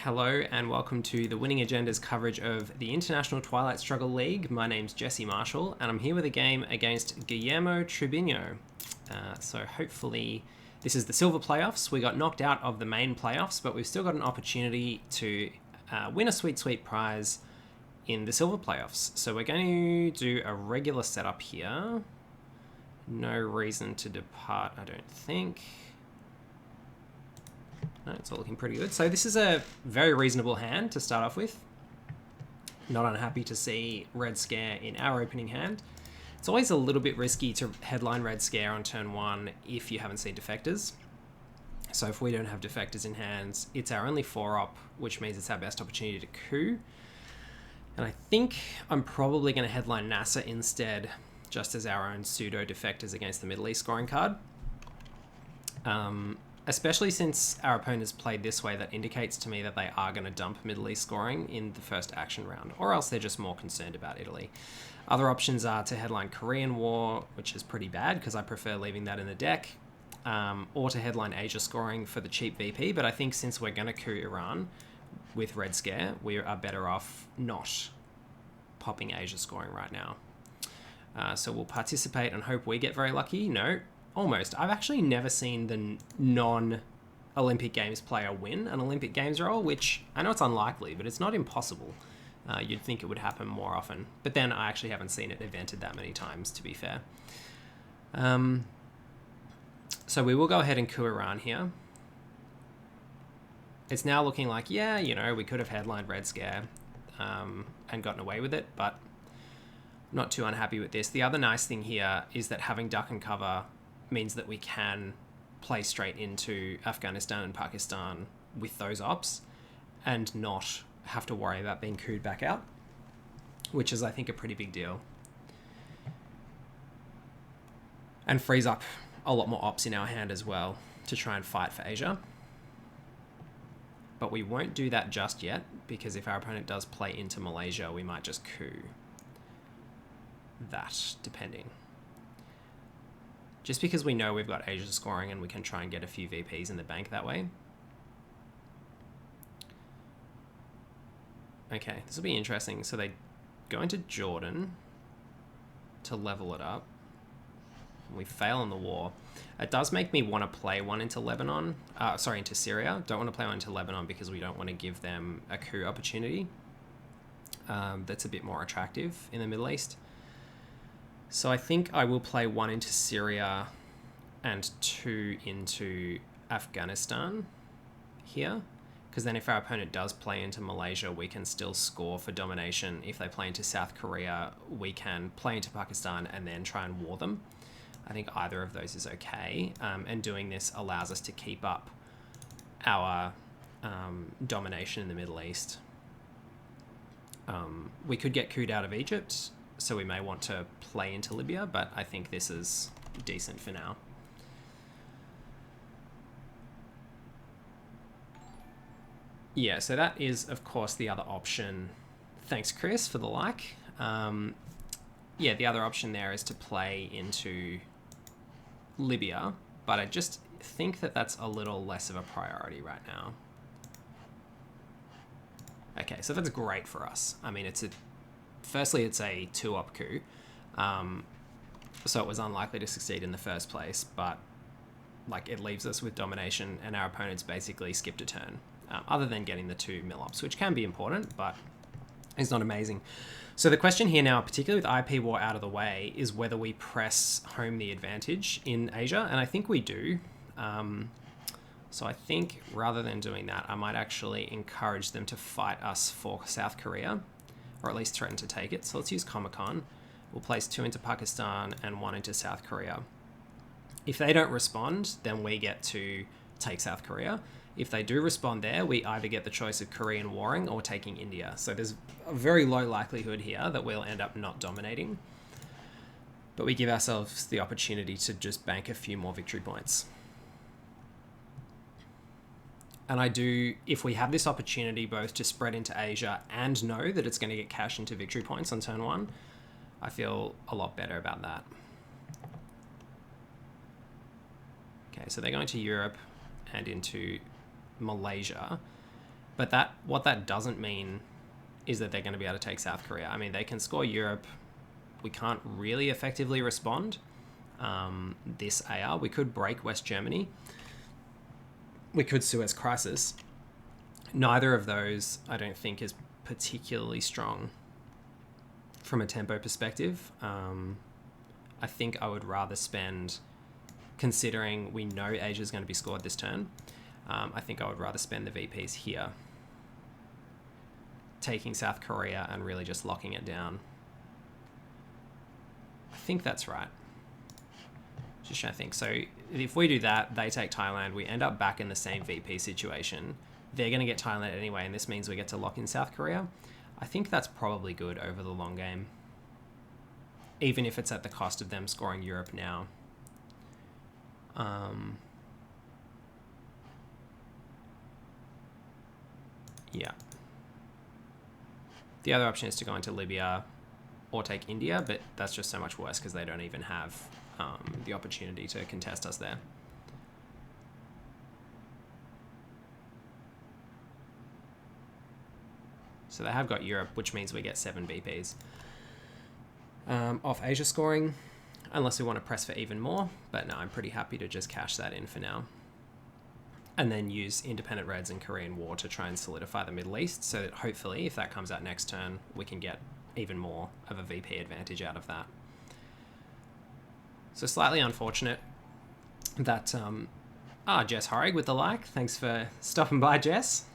Hello and welcome to the Winning Agenda's coverage of the International Twilight Struggle League. My name's Jesse Marshall and I'm here with a game against Guillermo Tribino. So hopefully this is the silver playoffs. We got knocked out of the main playoffs, but we've still got an opportunity to win a sweet prize in the silver playoffs. So we're going to do a regular setup here. No reason to depart, I don't think. No, it's all looking pretty good. So this is a very reasonable hand to start off with. Not unhappy to see Red Scare in our opening hand. It's always a little bit risky to headline Red Scare on turn 1 if you haven't seen Defectors. So if we don't have Defectors in hands, it's our only 4-op, which means it's our best opportunity to coup. And I think I'm probably going to headline NASA instead, just as our own pseudo Defectors against the Middle East scoring card. Especially since our opponents played this way, that indicates to me that they are going to dump Middle East scoring in the first action round, or else they're just more concerned about Italy. Other options are to headline Korean War, which is pretty bad because I prefer leaving that in the deck, or to headline Asia scoring for the cheap VP, but I think since we're going to coup Iran with Red Scare, we are better off not popping Asia scoring right now. So we'll participate and hope we get very lucky. No. Almost. I've actually never seen the non-Olympic Games player win an Olympic Games role, which I know it's unlikely, but it's not impossible. You'd think it would happen more often. But then I actually haven't seen it evented that many times, to be fair. So we will go ahead and coup Iran here. It's now looking like, yeah, you know, we could have headlined Red Scare and gotten away with it, but not too unhappy with this. The other nice thing here is that having duck and cover means that we can play straight into Afghanistan and Pakistan with those ops and not have to worry about being cooed back out, which is, I think, a pretty big deal. And frees up a lot more ops in our hand as well to try and fight for Asia. But we won't do that just yet, because if our opponent does play into Malaysia, we might just coup that, depending. Just because we know we've got Asia scoring and we can try and get a few VPs in the bank that way. Okay, this will be interesting. So they go into Jordan to level it up. We fail in the war. It does make me want to play one into Lebanon. Into Syria. Don't want to play one into Lebanon because we don't want to give them a coup opportunity. That's a bit more attractive in the Middle East. So I think I will play 1 into Syria and 2 into Afghanistan here. Because then if our opponent does play into Malaysia, we can still score for domination. If they play into South Korea, we can play into Pakistan and then try and war them. I think either of those is okay. And doing this allows us to keep up our domination in the Middle East. We could get couped out of Egypt, so we may want to play into Libya, but I think this is decent for now. Yeah, so that is, of course, the other option. Thanks, Chris, for the like. Yeah, the other option there is to play into Libya, but I just think that that's a little less of a priority right now. Okay, so that's great for us. I mean, firstly, it's a 2-op coup, so it was unlikely to succeed in the first place, but it leaves us with domination and our opponents basically skipped a turn, other than getting the 2 mill-ups, which can be important, but it's not amazing. So the question here now, particularly with IP war out of the way, is whether we press home the advantage in Asia, and I think we do. So I think rather than doing that, I might actually encourage them to fight us for South Korea, or at least threaten to take it. So let's use Comic-Con. We'll place 2 into Pakistan and 1 into South Korea. If they don't respond, then we get to take South Korea. If they do respond there, we either get the choice of Korean warring or taking India. So there's a very low likelihood here that we'll end up not dominating. But we give ourselves the opportunity to just bank a few more victory points. And I do, if we have this opportunity both to spread into Asia and know that it's going to get cash into victory points on turn 1, I feel a lot better about that. Okay, so they're going to Europe and into Malaysia. But what that doesn't mean is that they're going to be able to take South Korea. I mean, they can score Europe. We can't really effectively respond this AR. We could break West Germany. We could Suez Crisis. Neither of those, I don't think, is particularly strong from a tempo perspective. I think I would rather spend, considering we know Asia's going to be scored this turn, I think I would rather spend the VPs here, taking South Korea and really just locking it down. I think that's right. Just trying to think. So if we do that, they take Thailand, we end up back in the same VP situation. They're going to get Thailand anyway, and this means we get to lock in South Korea. I think that's probably good over the long game, even if it's at the cost of them scoring Europe now. Yeah. The other option is to go into Libya or take India, but that's just so much worse because they don't even have the opportunity to contest us there. So they have got Europe, which means we get 7 BPs off Asia scoring, unless we want to press for even more. But no, I'm pretty happy to just cash that in for now. And then use Independent Reds and Korean War to try and solidify the Middle East, so that hopefully, if that comes out next turn, we can get even more of a VP advantage out of that. So slightly unfortunate that... Jess Horrig with the like. Thanks for stopping by, Jess.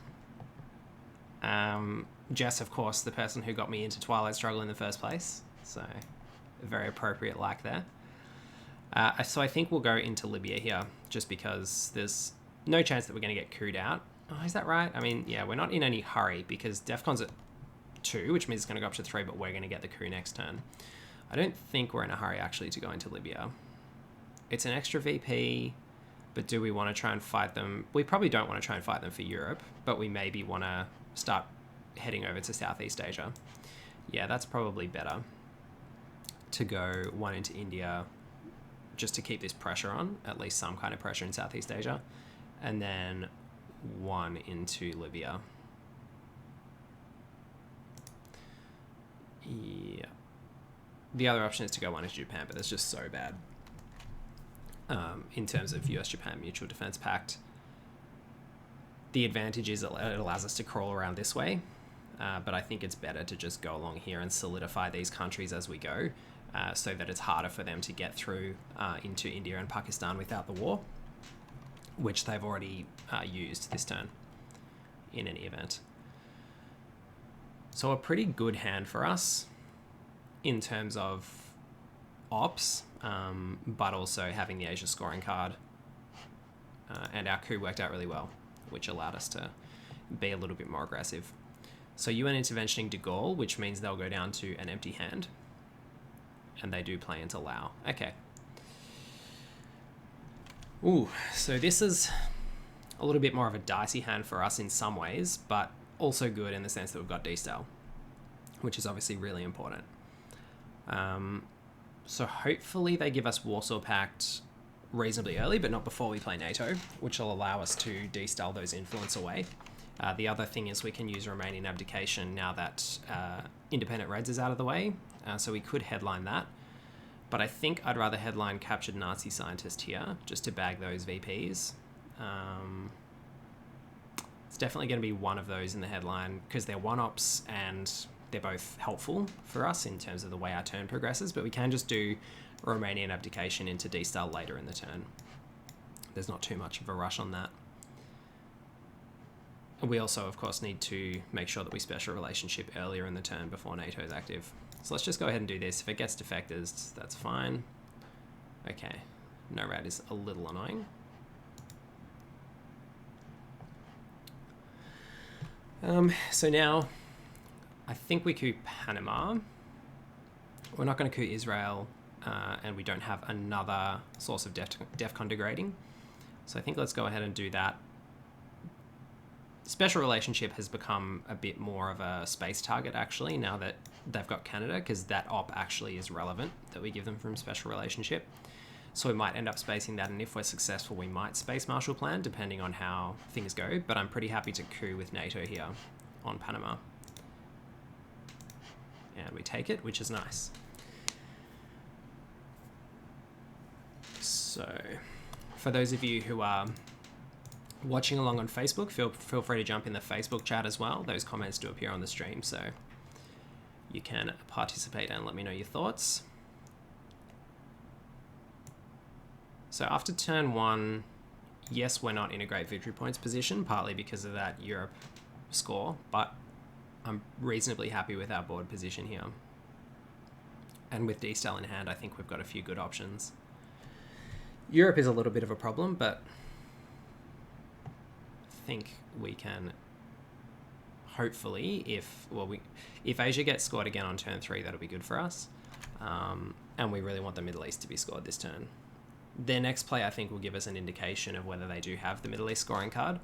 Jess, of course, the person who got me into Twilight Struggle in the first place. So, a very appropriate like there. So I think we'll go into Libya here, just because there's no chance that we're going to get couped out. Oh, is that right? I mean, yeah, we're not in any hurry, because DEFCON's at 2, which means it's going to go up to 3, but we're going to get the coup next turn. I don't think we're in a hurry, actually, to go into Libya. It's an extra VP, but do we want to try and fight them? We probably don't want to try and fight them for Europe, but we maybe want to start heading over to Southeast Asia. Yeah, that's probably better to go 1 into India, just to keep this pressure on, at least some kind of pressure in Southeast Asia, and then 1 into Libya. Yeah. The other option is to go 1 into Japan, but that's just so bad. In terms of US-Japan Mutual Defense Pact, the advantage is it allows us to crawl around this way, but I think it's better to just go along here and solidify these countries as we go, so that it's harder for them to get through into India and Pakistan without the war, which they've already used this turn in any event. So a pretty good hand for us in terms of ops, but also having the Asia scoring card, and our coup worked out really well, which allowed us to be a little bit more aggressive. So UN interventioning De Gaulle, which means they'll go down to an empty hand, and they do play into Laos. Okay. Ooh, so this is a little bit more of a dicey hand for us in some ways, but also good in the sense that we've got D-Style, which is obviously really important. So hopefully they give us Warsaw Pact reasonably early, but not before we play NATO, which will allow us to de-style those influence away. The other thing is we can use Romanian abdication now that Independent Reds is out of the way, so we could headline that. But I think I'd rather headline Captured Nazi Scientist here, just to bag those VPs. It's definitely going to be one of those in the headline, because they're one-ops and they're both helpful for us in terms of the way our turn progresses, but we can just do Romanian abdication into D-Style later in the turn. There's not too much of a rush on that. We also, of course, need to make sure that we special relationship earlier in the turn before NATO is active. So let's just go ahead and do this. If it gets defectors, that's fine. Okay, NORAD is a little annoying. So now, I think we coup Panama. We're not going to coup Israel, and we don't have another source of DEFCON degrading. So I think let's go ahead and do that. Special relationship has become a bit more of a space target, actually, now that they've got Canada, because that op actually is relevant that we give them from special relationship. So we might end up spacing that, and if we're successful, we might space Marshall Plan, depending on how things go. But I'm pretty happy to coup with NATO here on Panama. And we take it, which is nice. So, for those of you who are watching along on Facebook, feel free to jump in the Facebook chat as well. Those comments do appear on the stream, so you can participate and let me know your thoughts. So after turn 1, yes, we're not in a great victory points position, partly because of that Europe score, but I'm reasonably happy with our board position here. And with D-Stal in hand, I think we've got a few good options. Europe is a little bit of a problem, but I think we can hopefully, if Asia gets scored again on turn 3, that'll be good for us. And we really want the Middle East to be scored this turn. Their next play, I think, will give us an indication of whether they do have the Middle East scoring card.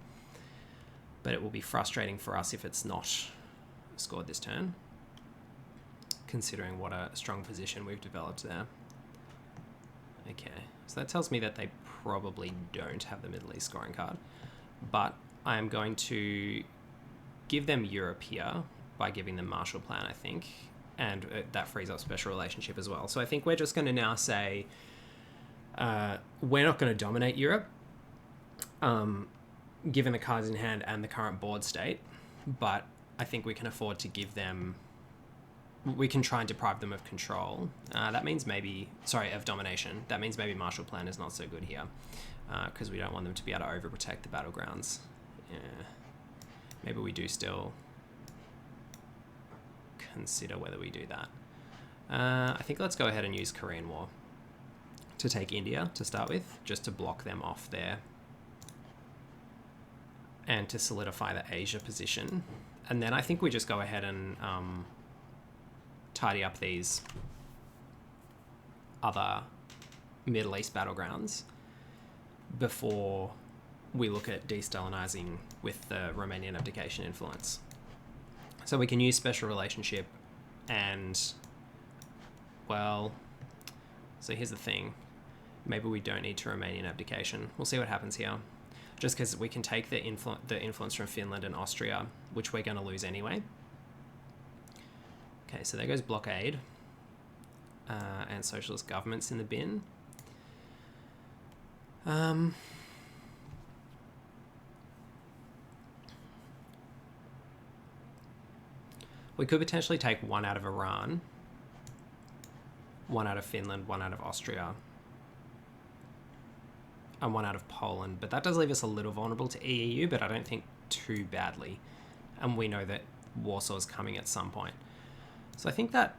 But it will be frustrating for us if it's not scored this turn, considering what a strong position we've developed there. Okay, so that tells me that they probably don't have the Middle East scoring card. But I am going to give them Europe here by giving them Marshall Plan, I think. And that frees up special relationship as well. So I think we're just going to now say, we're not going to dominate Europe, given the cards in hand and the current board state, but I think we can afford to give them, we can try and deprive them of control. That means maybe, of domination. That means maybe Marshall Plan is not so good here, because we don't want them to be able to overprotect the battlegrounds. Yeah. Maybe we do still consider whether we do that. I think let's go ahead and use Korean War to take India to start with, just to block them off there and to solidify the Asia position. And then I think we just go ahead and tidy up these other Middle East battlegrounds before we look at destalinizing with the Romanian abdication influence. So we can use special relationship and, well, so here's the thing. Maybe we don't need to Romanian abdication. We'll see what happens here. Just because we can take the influence from Finland and Austria, which we're going to lose anyway. Okay, so there goes blockade. And socialist governments in the bin. We could potentially take one out of Iran, one out of Finland, one out of Austria, and one out of Poland. But that does leave us a little vulnerable to EEU, but I don't think too badly. And we know that Warsaw is coming at some point. So I think that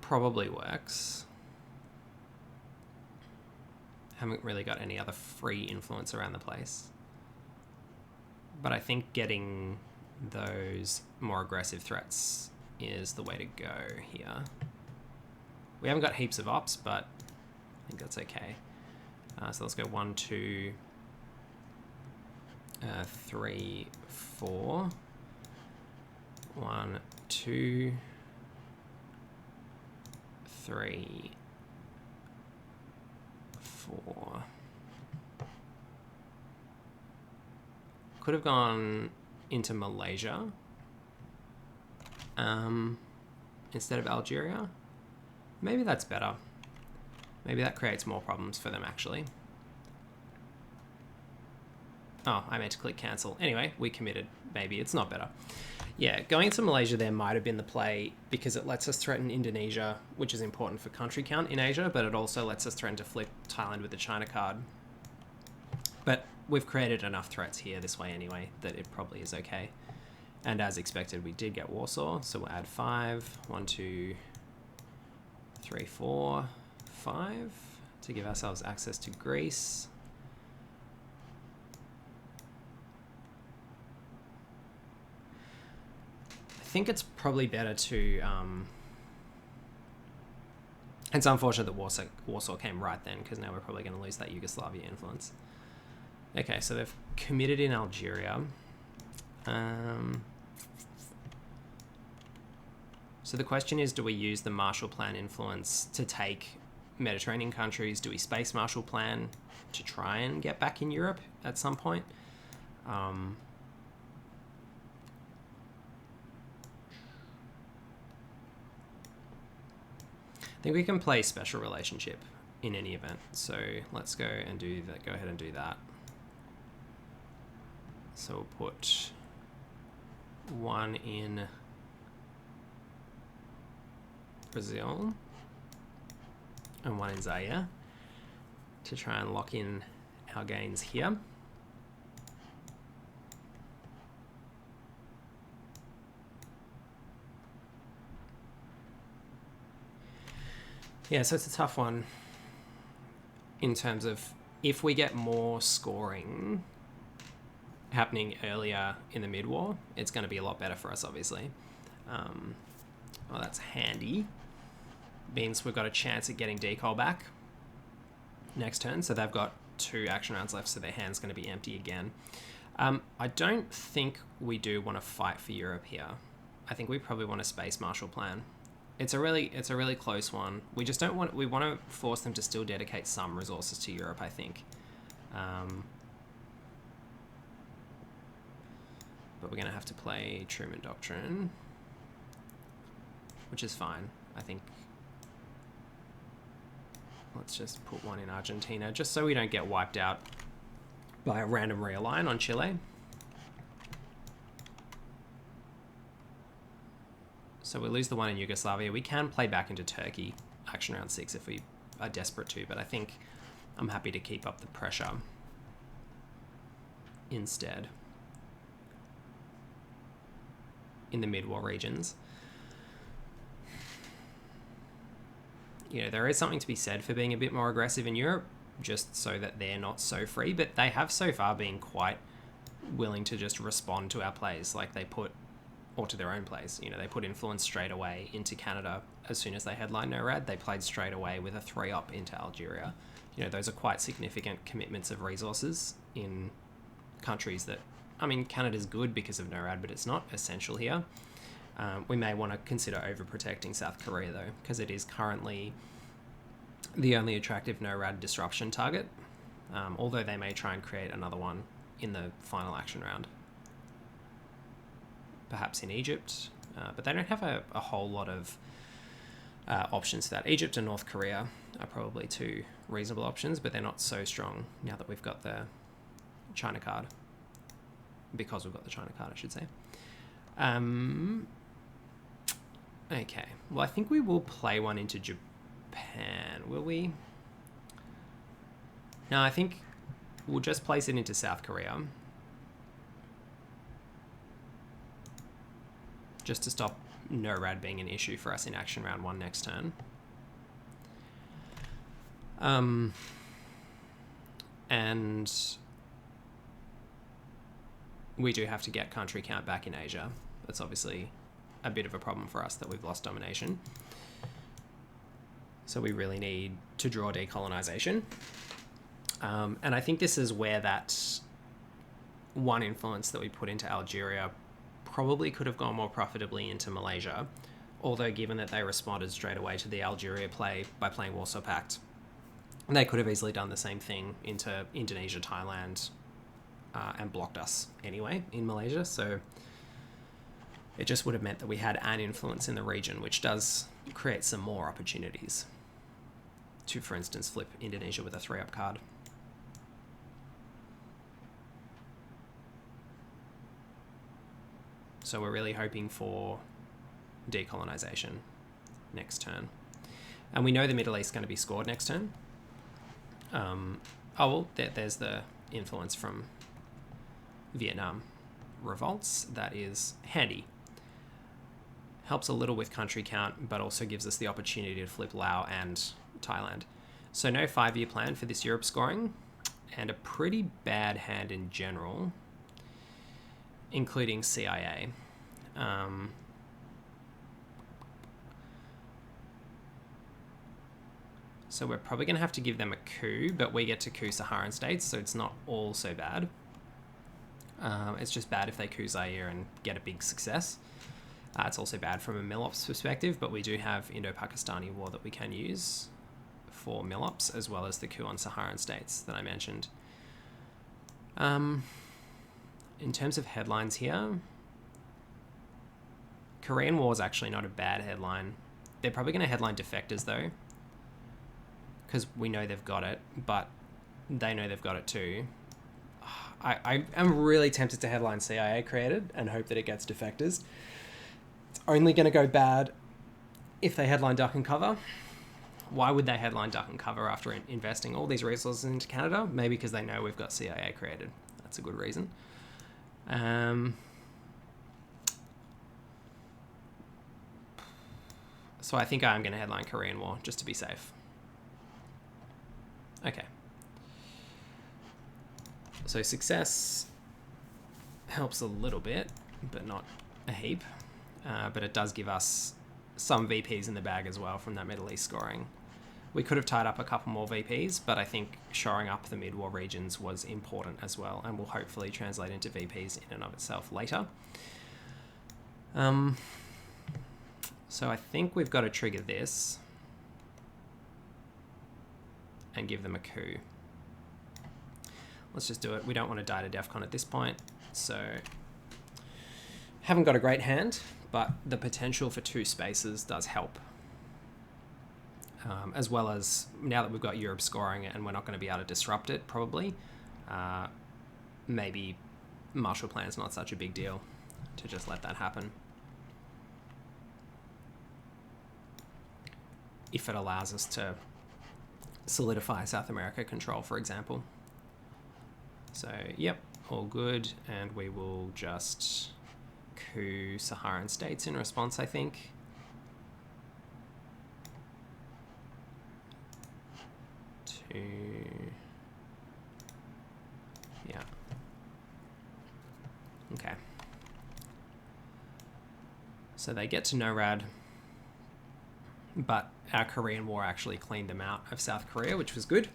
probably works. Haven't really got any other free influence around the place. But I think getting those more aggressive threats is the way to go here. We haven't got heaps of ops, but I think that's okay. So let's go 1, 2, 3, 4. 1, 2, 3, 4. Could have gone into Malaysia instead of Algeria. Maybe that's better. Maybe that creates more problems for them, actually. Oh, I meant to click cancel. Anyway, we committed. Maybe it's not better. Yeah, going into Malaysia there might have been the play because it lets us threaten Indonesia, which is important for country count in Asia, but it also lets us threaten to flip Thailand with the China card. But we've created enough threats here this way anyway that it probably is okay. And as expected, we did get Warsaw, so we'll add 5. 1, 2, 3, 4, 5 to give ourselves access to Greece. I think it's probably better to... it's unfortunate that Warsaw came right then, because now we're probably going to lose that Yugoslavia influence. Okay, so they've committed in Algeria. So the question is, do we use the Marshall Plan influence to take Mediterranean countries? Do we space marshal plan to try and get back in Europe at some point? I think we can play special relationship in any event. So let's go and do that. Go ahead and do that. So we'll put one in Brazil and one in Zaire to try and lock in our gains here. Yeah, so it's a tough one in terms of if we get more scoring happening earlier in the mid-war, it's going to be a lot better for us, obviously. Well, that's handy. Means we've got a chance at getting Decoll back next turn, so they've got 2 action rounds left, so their hand's going to be empty again. I don't think we do want to fight for Europe here. I think we probably want a space marshal plan. It's a really close one. We just don't want. We want to force them to still dedicate some resources to Europe, I think. But we're going to have to play Truman Doctrine, which is fine. I think. Let's just put one in Argentina, just so we don't get wiped out by a random realign on Chile. So we lose the one in Yugoslavia. We can play back into Turkey action round 6 if we are desperate to, but I think I'm happy to keep up the pressure instead in the mid-war regions. You know, there is something to be said for being a bit more aggressive in Europe, just so that they're not so free, but they have so far been quite willing to just respond to our plays, like they put, or to their own plays. You know, they put influence straight away into Canada as soon as they headlined NORAD. They played straight away with a 3-up into Algeria. You know, those are quite significant commitments of resources in countries that, I mean, Canada's good because of NORAD, but it's not essential here. We may want to consider overprotecting South Korea, though, because it is currently the only attractive NORAD disruption target, although they may try and create another one in the final action round. Perhaps in Egypt, but they don't have a whole lot of options for that. Egypt and North Korea are probably 2 reasonable options, but they're not so strong now that we've got the China card. Because we've got the China card, I should say. Okay, well, I think we will play one into Japan, will we? No, I think we'll just place it into South Korea. Just to stop NORAD being an issue for us in action round 1 next turn. And we do have to get country count back in Asia. That's obviously a bit of a problem for us that we've lost domination. So we really need to draw decolonization. And I think this is where that 1 influence that we put into Algeria probably could have gone more profitably into Malaysia, although given that they responded straight away to the Algeria play by playing Warsaw Pact, they could have easily done the same thing into Indonesia, Thailand, and blocked us anyway in Malaysia. So it just would have meant that we had an influence in the region, which does create some more opportunities to, for instance, flip Indonesia with a 3-up card. So we're really hoping for decolonization next turn. And we know the Middle East is going to be scored next turn. There's the influence from Vietnam revolts. That is handy. Helps a little with country count, but also gives us the opportunity to flip Laos and Thailand. So no 5-year plan for this Europe scoring, and a pretty bad hand in general, including CIA. So we're probably going to have to give them a coup, but we get to coup Saharan states, so it's not all so bad. It's just bad if they coup Zaire and get a big success. It's also bad from a Milops perspective, but we do have Indo-Pakistani war that we can use for MILOPS, as well as the coup on Saharan states that I mentioned. In terms of headlines here, Korean War is actually not a bad headline. They're probably going to headline defectors, though, because we know they've got it, but they know they've got it too. I am really tempted to headline CIA created and hope that it gets defectors. It's only going to go bad if they headline duck and cover. Why would they headline duck and cover after investing all these resources into Canada? Maybe because they know we've got CIA created. That's a good reason. So I think I'm going to headline Korean War just to be safe. Okay. So success helps a little bit, but not a heap. But it does give us some VPs in the bag as well from that Middle East scoring. We could have tied up a couple more VPs, but I think shoring up the mid-war regions was important as well, and will hopefully translate into VPs in and of itself later. So I think we've got to trigger this and give them a coup. Let's just do it. We don't want to die to DEFCON at this point. So haven't got a great hand, but the potential for 2 spaces does help. As well as now that we've got Europe scoring it and we're not going to be able to disrupt it probably, maybe Marshall Plan is not such a big deal to just let that happen. If it allows us to solidify South America control, for example. So, yep, all good. And we will just coup Saharan states in response, I think. Yeah. Okay. So they get to NORAD, but our Korean War actually cleaned them out of South Korea, which was good.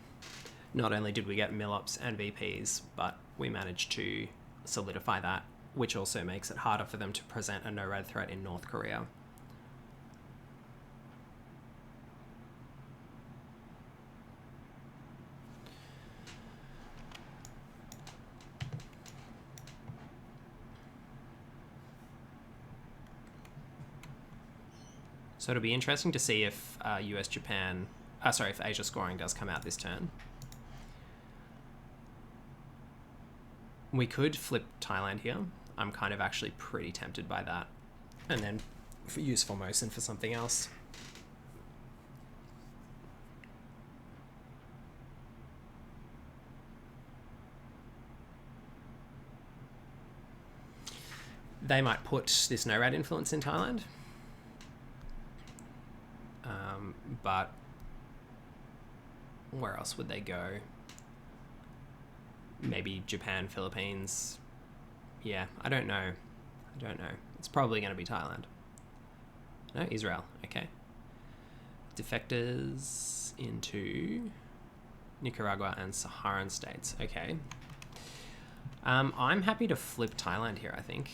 Not only did we get MILOPS and VPs, but we managed to solidify that, which also makes it harder for them to present a NORAD threat in North Korea. So it'll be interesting to see if if Asia scoring does come out this turn. We could flip Thailand here. I'm kind of actually pretty tempted by that. And then use Formosan for something else. They might put this NORAD influence in Thailand. But where else would they go? Maybe Japan, Philippines. Yeah, I don't know. It's probably going to be Thailand. No, Israel. Okay. Defectors into Nicaragua and Saharan states. Okay. I'm happy to flip Thailand here, I think.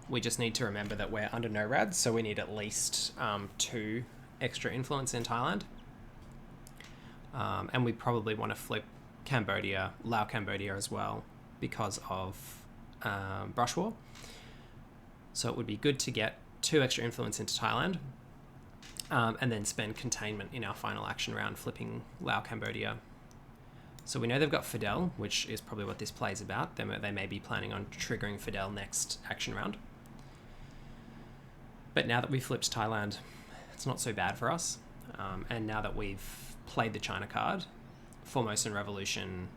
We just need to remember that we're under NORAD, so we need at least 2 extra influence in Thailand. And we probably want to flip Cambodia, Lao Cambodia as well, because of brush war. So it would be good to get 2 extra influence into Thailand, and then spend containment in our final action round flipping Lao Cambodia. So we know they've got Fidel, which is probably what this play is about. They may be planning on triggering Fidel next action round. But now that we've flipped Thailand, it's not so bad for us. And now that we've played the China card, Formosan Resolution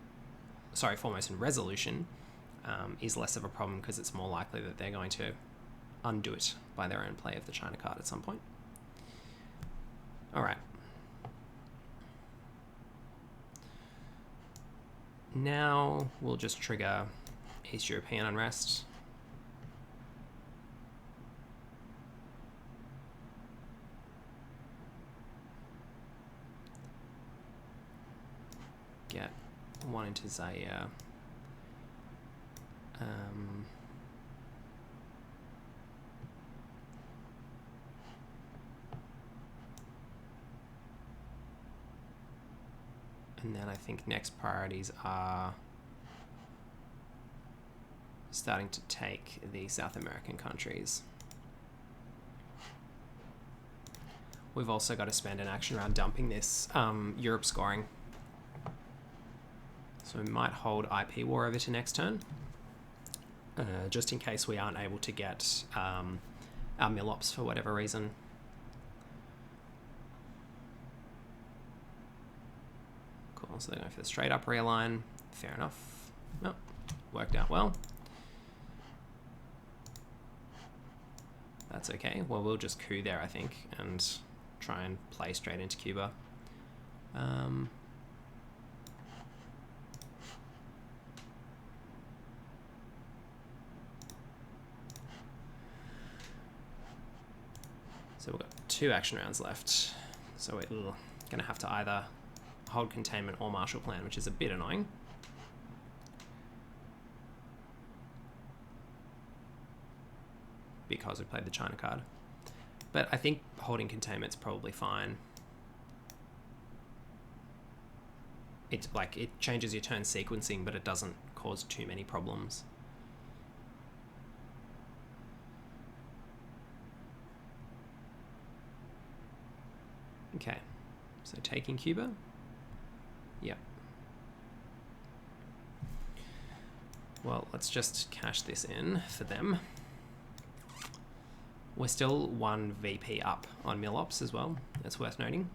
is less of a problem because it's more likely that they're going to undo it by their own play of the China card at some point. All right. Now we'll just trigger East European unrest. Get one into Zaire. And then I think next priorities are starting to take the South American countries. We've also got to spend an action round dumping this Europe scoring. So we might hold IP war over to next turn, just in case we aren't able to get our mill ops for whatever reason. Cool, so they're going for the straight up realign. Fair enough. Oh, worked out well. That's okay. Well, we'll just coup there, I think, and try and play straight into Cuba. So we've got 2 action rounds left. So we're going to have to either hold containment or Marshall Plan, which is a bit annoying. Because we played the China card. But I think holding containment's probably fine. It's like, it changes your turn sequencing, but it doesn't cause too many problems. Okay, so taking Cuba. Yep. Well, let's just cash this in for them. We're still 1 VP up on mill ops as well. That's worth noting.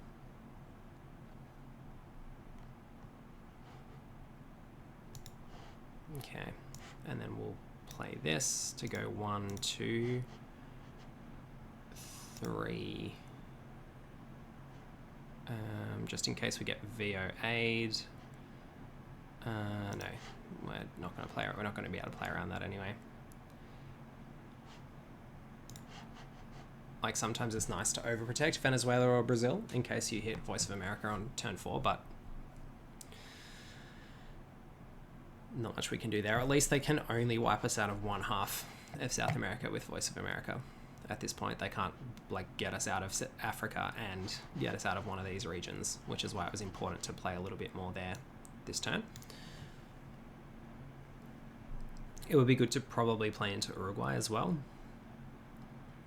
Okay, and then we'll play this to go 1, 2, 3. Just in case we get VO aid. No, we're not going to play. We're not going to be able to play around that anyway. Like, sometimes it's nice to overprotect Venezuela or Brazil in case you hit Voice of America on turn 4, but not much we can do there. At least they can only wipe us out of 1/2 of South America with Voice of America. At this point, they can't like get us out of Africa and get us out of one of these regions, which is why it was important to play a little bit more there this turn. It would be good to probably play into Uruguay as well,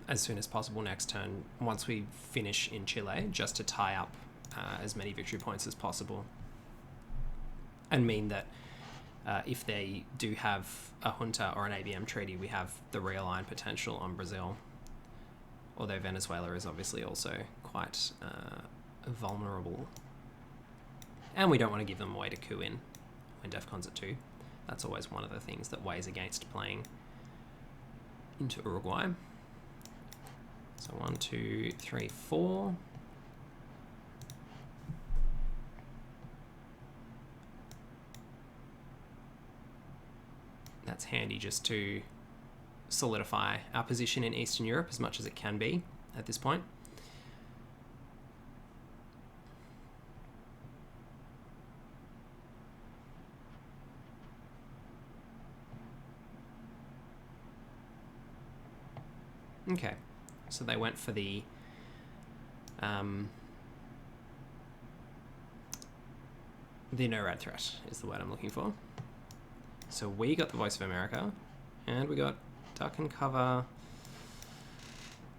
as soon as possible next turn, once we finish in Chile, just to tie up as many victory points as possible. And mean that if they do have a junta or an ABM treaty, we have the realign potential on Brazil. Although Venezuela is obviously also quite vulnerable. And we don't want to give them a way to coup in when DEFCON's at 2. That's always one of the things that weighs against playing into Uruguay. So 1, 2, 3, 4. That's handy just to solidify our position in Eastern Europe as much as it can be at this point. Okay, so they went for the no-rad threat is the word I'm looking for. So we got the Voice of America, and we got Duck and Cover,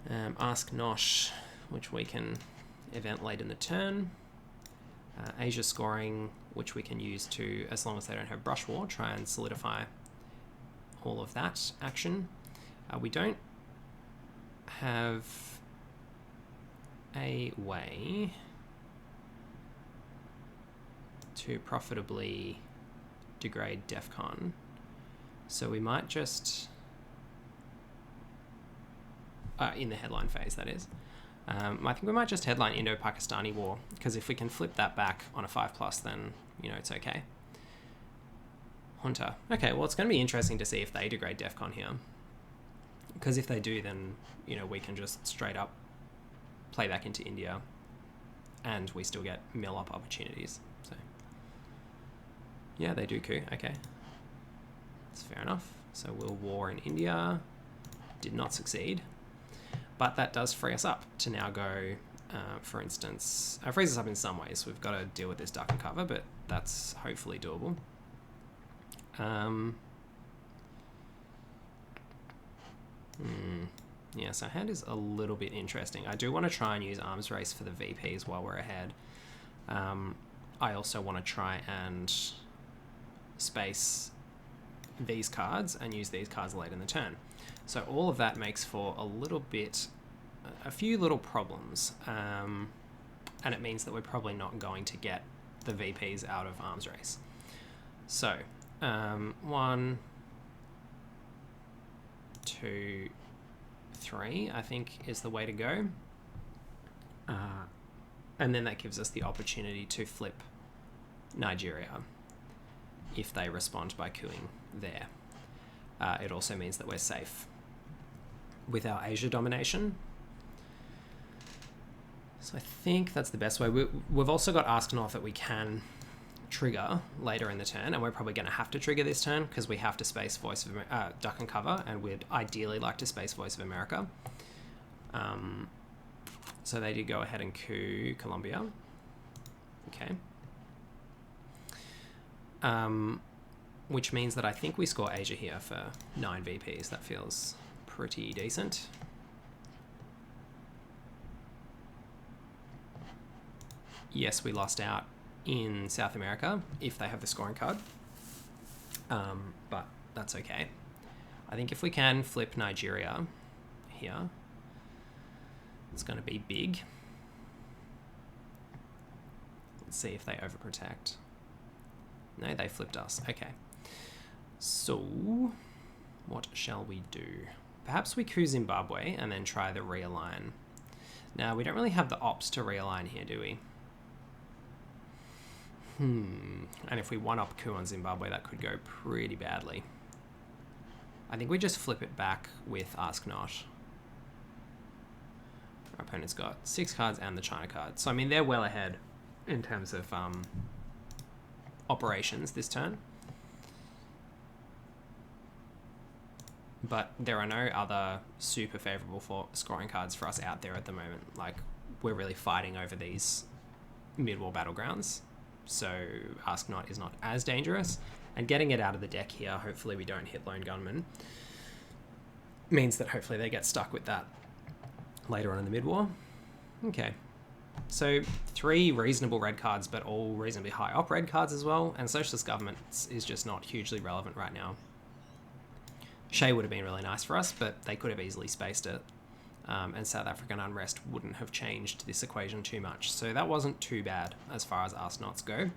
Ask Nosh, which we can event late in the turn, Asia Scoring, which we can use to, as long as they don't have Brush War, try and solidify all of that action. We don't have a way to profitably degrade DEFCON, so we might just in the headline phase, that is. I think we might just headline Indo-Pakistani War, because if we can flip that back on a 5+, then you know it's okay. Junta. Okay, well, it's going to be interesting to see if they degrade DEFCON here, because if they do, then you know we can just straight up play back into India, and we still get mill up opportunities. So yeah, they do coup. Okay, that's fair enough. So we'll war in India. Did not succeed, but that does free us up to now go For instance, it frees us up in some ways. We've got to deal with this duck and cover, but that's hopefully doable. Yeah, so hand is a little bit interesting. I do want to try and use arms race for the VPs while we're ahead. I also want to try and space these cards and use these cards late in the turn. So all of that makes for a few little problems. And it means that we're probably not going to get the VPs out of arms race. So, 1, 2, 3, I think is the way to go. And then that gives us the opportunity to flip Nigeria if they respond by coups there. It also means that we're safe with our Asia domination. So I think that's the best way. We've also got Ask North that we can trigger later in the turn, and we're probably going to have to trigger this turn because we have to space Duck and Cover, and we'd ideally like to space Voice of America. So they did go ahead and coup Colombia. Okay. Which means that I think we score Asia here for 9 VPs. That feels pretty decent. Yes, we lost out in South America if they have the scoring card, but that's okay. I think if we can flip Nigeria here, it's going to be big. Let's see if they overprotect. No, they flipped us. Okay. So, what shall we do? Perhaps we coup Zimbabwe and then try the realign. Now, we don't really have the ops to realign here, do we? And if we one-up coup on Zimbabwe, that could go pretty badly. I think we just flip it back with Ask Not. Our opponent's got 6 cards and the China card. So, I mean, they're well ahead in terms of operations this turn. But there are no other super favourable for scoring cards for us out there at the moment. Like, we're really fighting over these mid-war battlegrounds. So Ask Not is not as dangerous. And getting it out of the deck here, hopefully we don't hit Lone Gunman, means that hopefully they get stuck with that later on in the mid-war. Okay. So 3 reasonable red cards, but all reasonably high op red cards as well. And Socialist Governments is just not hugely relevant right now. Shay would have been really nice for us, but they could have easily spaced it. And South African unrest wouldn't have changed this equation too much. So that wasn't too bad as far as Ask Nots go.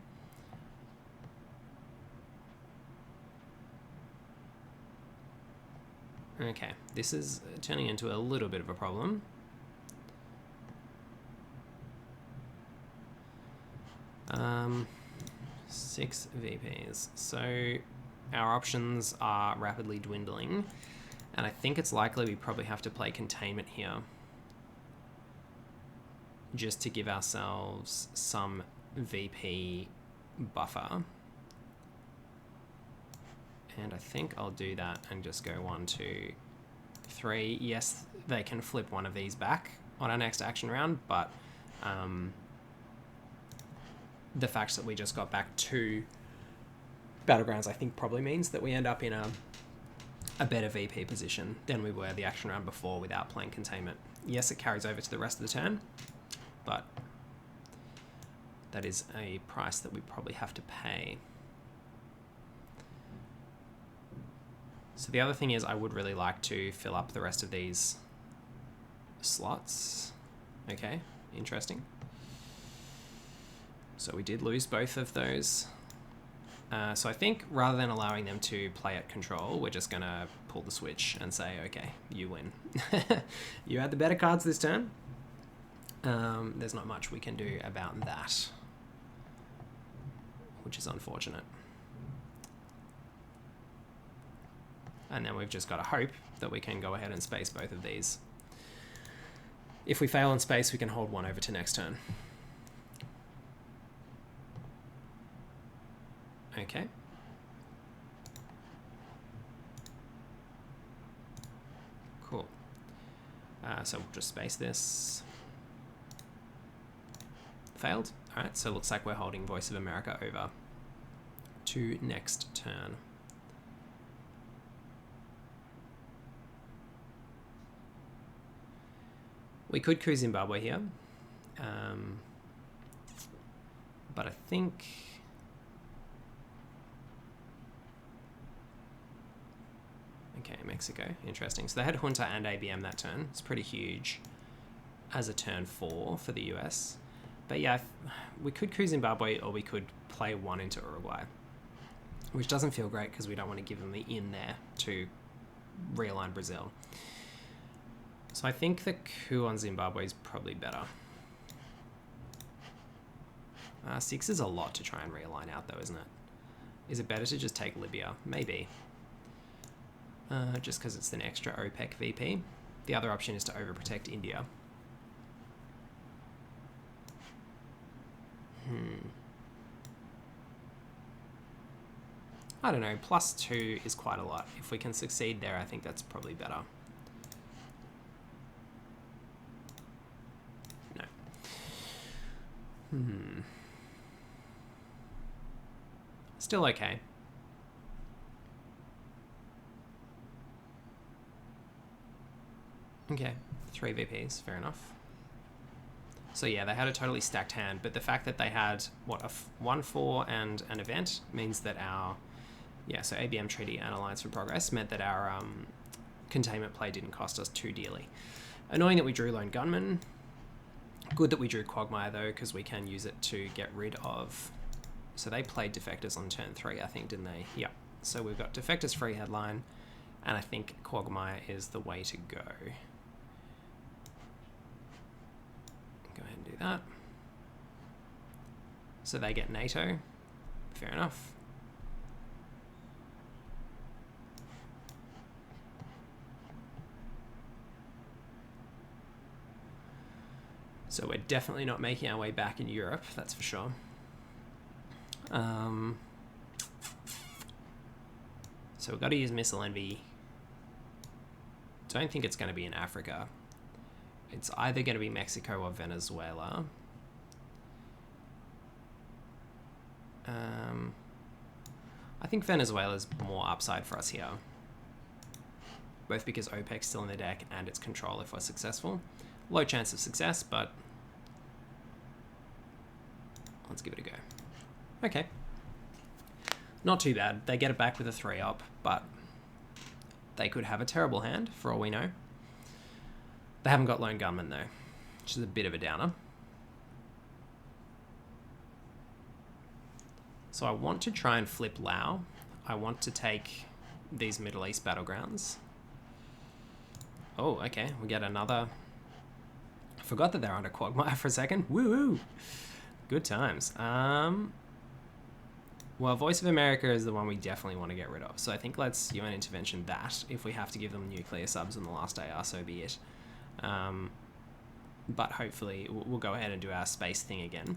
Okay, this is turning into a little bit of a problem. Um, 6 VPs. So our options are rapidly dwindling. And I think it's likely we probably have to play containment here, just to give ourselves some VP buffer. And I think I'll do that and just go 1, 2, 3. Yes, they can flip one of these back on our next action round, but the fact that we just got back 2 battlegrounds, I think probably means that we end up in a better VP position than we were the action round before without playing containment. Yes, it carries over to the rest of the turn, but that is a price that we probably have to pay. So the other thing is I would really like to fill up the rest of these slots. Okay, interesting. So we did lose both of those. So I think rather than allowing them to play at control, we're just going to pull the switch and say, okay, you win. You had the better cards this turn. There's not much we can do about that, which is unfortunate. And then we've just got to hope that we can go ahead and space both of these. If we fail in space, we can hold 1 over to next turn. Okay. Cool. So we'll just space this. failed. All right, so it looks like we're holding Voice of America over to next turn. We could coup Zimbabwe here, but I think... Okay, Mexico, interesting. So they had Junta and ABM that turn. It's pretty huge as a turn 4 for the US. But yeah, we could coup Zimbabwe, or we could play 1 into Uruguay, which doesn't feel great because we don't want to give them the in there to realign Brazil. So I think the coup on Zimbabwe is probably better. 6 is a lot to try and realign out though, isn't it? Is it better to just take Libya? Maybe. Just because it's an extra OPEC VP. The other option is to overprotect India. I don't know, +2 is quite a lot. If we can succeed there, I think that's probably better. No. Still okay. Okay, 3 VPs, fair enough. So yeah, they had a totally stacked hand, but the fact that they had, what, a 1-4 and an event means that our... Yeah, so ABM Treaty and Alliance for Progress meant that our containment play didn't cost us too dearly. Annoying that we drew Lone Gunman. Good that we drew Quagmire, though, because we can use it to get rid of... So they played Defectors on turn 3, I think, didn't they? Yeah. So we've got Defectors free headline, and I think Quagmire is the way to go. Go ahead and do that. So they get NATO. Fair enough. So we're definitely not making our way back in Europe, that's for sure. So we've got to use Missile Envy. Don't think it's going to be in Africa. It's either going to be Mexico or Venezuela. I think Venezuela's more upside for us here. Both because OPEC's still in the deck and its control if we're successful. Low chance of success, but let's give it a go. Okay. Not too bad. They get it back with a 3-up, but they could have a terrible hand, for all we know. They haven't got Lone Gunman, though, which is a bit of a downer. So I want to try and flip Lao. I want to take these Middle East battlegrounds. Oh, okay. We get another... I forgot that they're under Quagmire for a second. Woo-woo! Good times. Well, Voice of America is the one we definitely want to get rid of. So I think let's UN intervention that. If we have to give them nuclear subs in the last AR, so be it. But hopefully we'll go ahead and do our space thing again.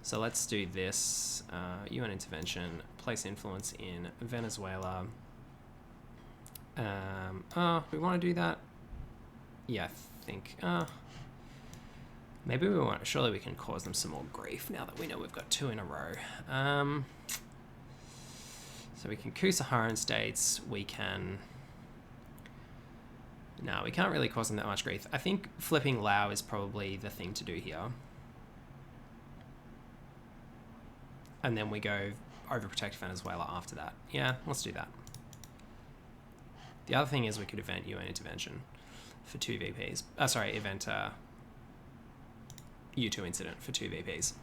So let's do this. UN intervention, place influence in Venezuela. We want to do that? Yeah, I think... maybe we want... Surely we can cause them some more grief now that we know we've got 2 in a row. So we can coup Saharan states. We can... No, we can't really cause them that much grief. I think flipping Lao is probably the thing to do here. And then we go overprotect Venezuela after that. Yeah, let's do that. The other thing is we could event UN intervention for 2 VPs. Event U2 incident for 2 VPs.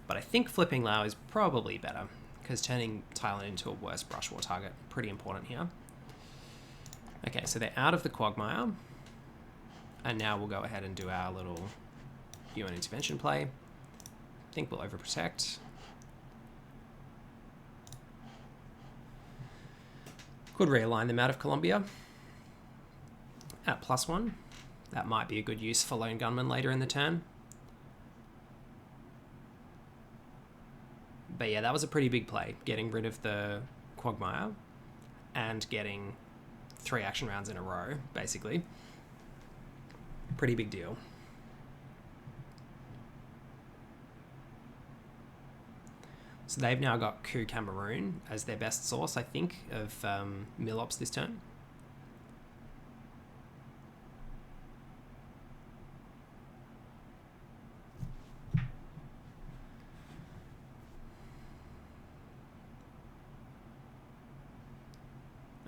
But I think flipping Lao is probably better, because turning Thailand into a worse brush war target, pretty important here. Okay, so they're out of the Quagmire. And now we'll go ahead and do our little UN intervention play. I think we'll overprotect. Could realign them out of Colombia at +1. That might be a good use for Lone Gunman later in the turn. But yeah, that was a pretty big play, getting rid of the Quagmire and getting 3 action rounds in a row, basically. Pretty big deal. So they've now got coup Cameroon as their best source, I think, of mill-ops this turn.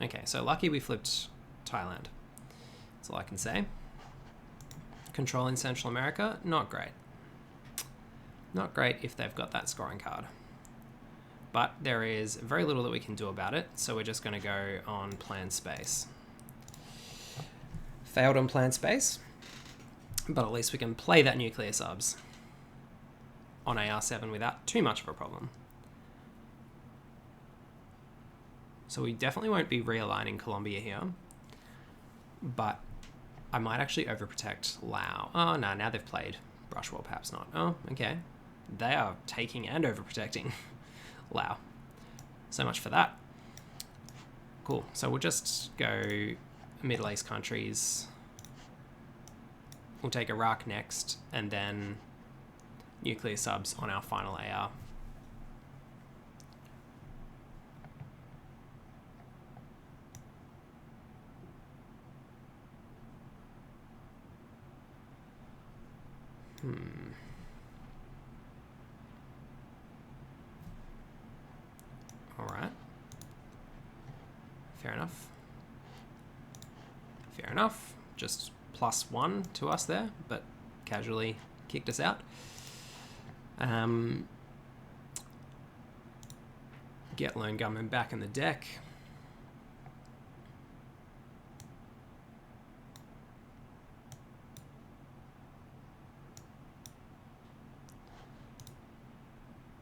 Okay, so lucky we flipped Thailand. That's all I can say. Control in Central America, not great. Not great if they've got that scoring card. But there is very little that we can do about it, so we're just going to go on planned space. Failed on planned space, but at least we can play that nuclear subs on AR7 without too much of a problem. So we definitely won't be realigning Colombia here, but I might actually overprotect Lao. Oh, no, now they've played Brush War, perhaps not. Oh, okay. They are taking and overprotecting Lao. So much for that. Cool. So we'll just go Middle East countries. We'll take Iraq next, and then nuclear subs on our final AR. Alright. Fair enough. Fair enough. Just +1 to us there, but casually kicked us out. Get Lone Gunman back in the deck.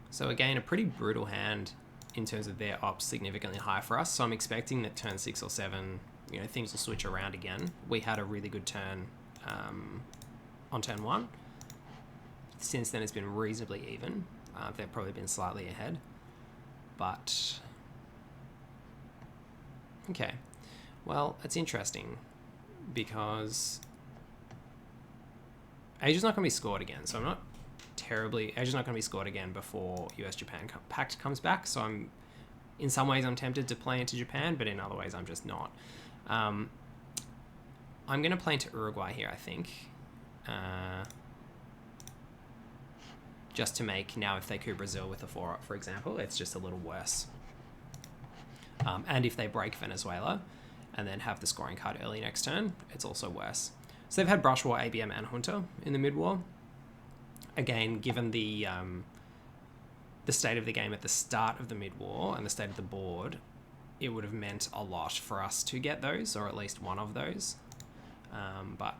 So again, a pretty brutal hand in terms of their ops, significantly high for us. So I'm expecting that turn 6 or 7, you know, things will switch around again. We had a really good turn on turn 1. Since then, it's been reasonably even. They've probably been slightly ahead. But, okay. Well, it's interesting because Asia's not going to be scored again, so I'm not terribly... Asia's not going to be scored again before US-Japan Pact comes back, so in some ways I'm tempted to play into Japan, but in other ways I'm just not. I'm going to play into Uruguay here, I think. Just to make, now if they coup Brazil with a 4-up, for example, it's just a little worse. And if they break Venezuela and then have the scoring card early next turn, it's also worse. So they've had Brush War, ABM, and Junta in the mid-war. Again, given the state of the game at the start of the mid-war and the state of the board, it would have meant a lot for us to get those, or at least one of those. But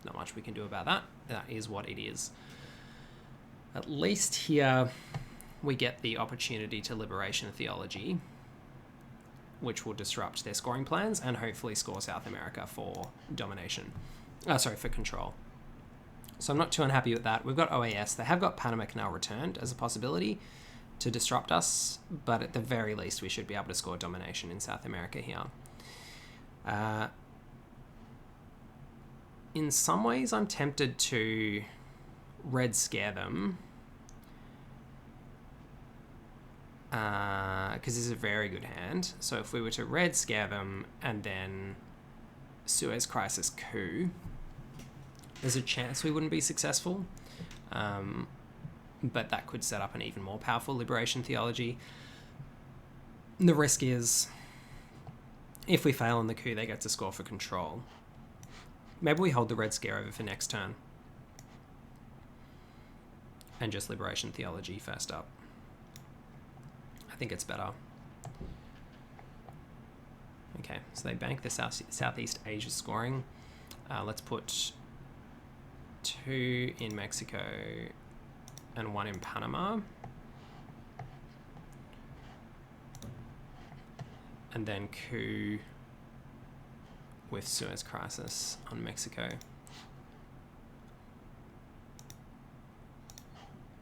not much we can do about that. That is what it is. At least here we get the opportunity to Liberation Theology, which will disrupt their scoring plans and hopefully score South America for domination. For control. So I'm not too unhappy with that. We've got OAS. They have got Panama Canal returned as a possibility to disrupt us, but at the very least we should be able to score domination in South America here. In some ways I'm tempted to red scare them, because this is a very good hand. So if we were to red scare them and then Suez Crisis coup, there's a chance we wouldn't be successful, but that could set up an even more powerful Liberation Theology. The risk is, if we fail on the coup, they get to score for control. Maybe we hold the red scare over for next turn and just Liberation Theology first up. I think it's better. Okay, so they bank the Southeast Asia scoring. Let's put 2 in Mexico and 1 in Panama. And then coup with Suez Crisis on Mexico.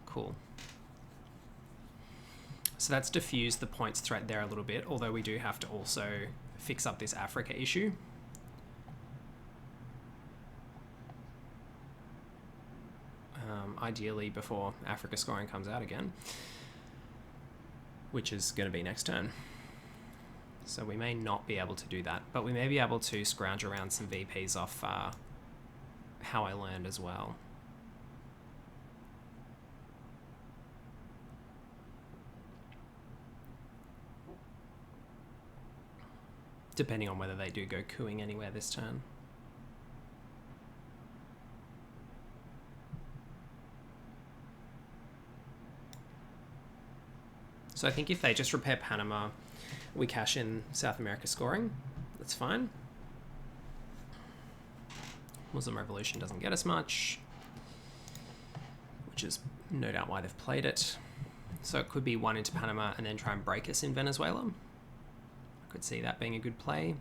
Cool. So that's diffused the points threat there a little bit, although we do have to also fix up this Africa issue. Ideally before Africa scoring comes out again. which is going to be next turn. So we may not be able to do that, but we may be able to scrounge around some VPs off How I Learned as well. Depending on whether they do go cooing anywhere this turn. So I think if they just repair Panama, we cash in South America scoring. That's fine. Muslim Revolution doesn't get us much, which is no doubt why they've played it. So it could be one into Panama and then try and break us in Venezuela. I could see that being a good play.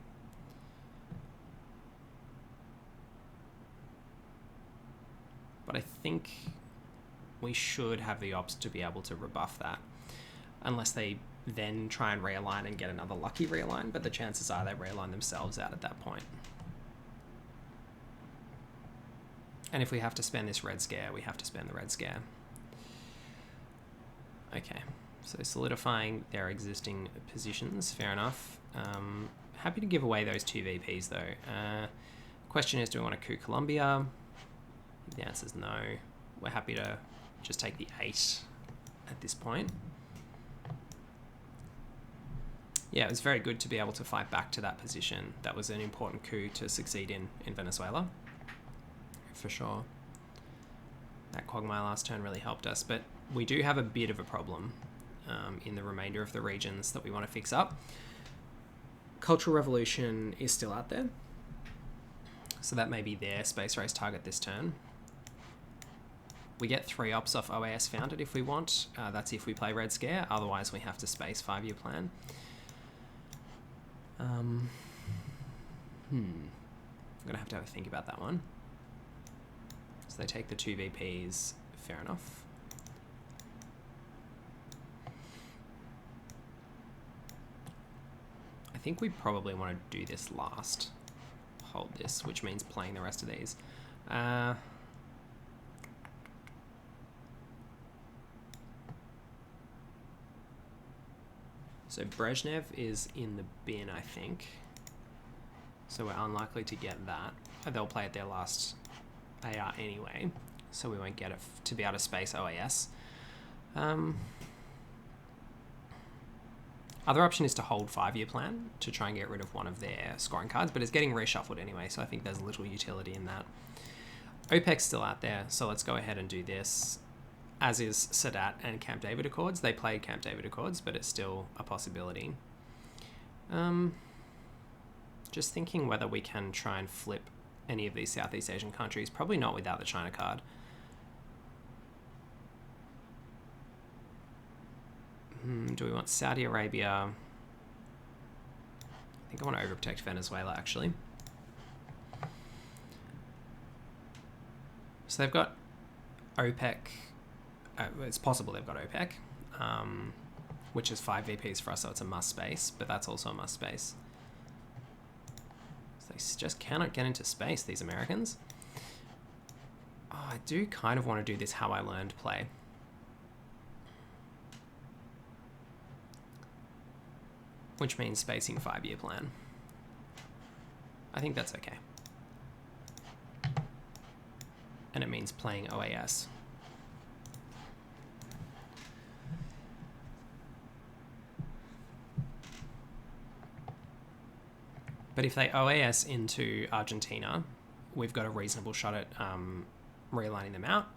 But I think we should have the ops to be able to rebuff that. Unless they then try and realign and get another lucky realign, but the chances are they realign themselves out at that point. And if we have to spend this red scare, we have to spend the red scare. Okay, so solidifying their existing positions, fair enough. Happy to give away those 2 VPs though. Question is, do we want to coup Colombia? The answer is no. We're happy to just take the 8 at this point. Yeah, it was very good to be able to fight back to that position. That was an important coup to succeed in Venezuela, for sure. That quagmire last turn really helped us, but we do have a bit of a problem in the remainder of the regions that we want to fix up. Cultural Revolution is still out there, so that may be their space race target this turn. We get 3 ops off OAS Founded if we want. That's if we play Red Scare, otherwise we have to space 5-year plan. I'm gonna have to think about that one. So they take the 2 VPs, fair enough. I think we probably want to do this last. Hold this, which means playing the rest of these. So Brezhnev is in the bin, I think. So we're unlikely to get that. They'll play at their last AR anyway, so we won't get it to be able to space OAS. Other option is to hold 5-year plan to try and get rid of one of their scoring cards, but it's getting reshuffled anyway, so I think there's little utility in that. OPEC's still out there, so let's go ahead and do this. As is Sadat and Camp David Accords. They played Camp David Accords, but it's still a possibility. Just thinking whether we can try and flip any of these Southeast Asian countries. Probably not without the China card. Do we want Saudi Arabia? I think I want to overprotect Venezuela, actually. So they've got OPEC. It's possible they've got OPEC, which is 5 VPs for us, so it's a must space, but that's also a must space. So they just cannot get into space, these Americans. Oh, I do kind of want to do this How I Learned play. Which means spacing 5-year plan. I think that's okay. And it means playing OAS. But if they OAS into Argentina, we've got a reasonable shot at realigning them out.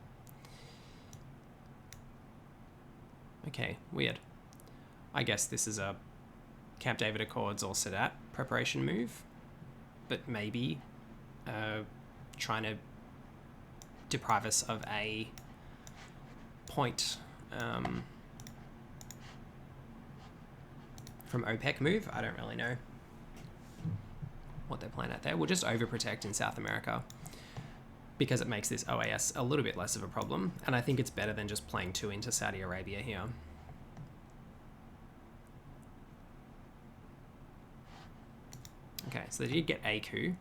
Okay, weird. I guess this is a Camp David Accords or Sadat preparation move, but maybe trying to deprive us of a point from OPEC move. I don't really know what they're playing at there. We'll just overprotect in South America because it makes this OAS a little bit less of a problem, and I think it's better than just playing 2 into Saudi Arabia here. Okay, so they did get a coup,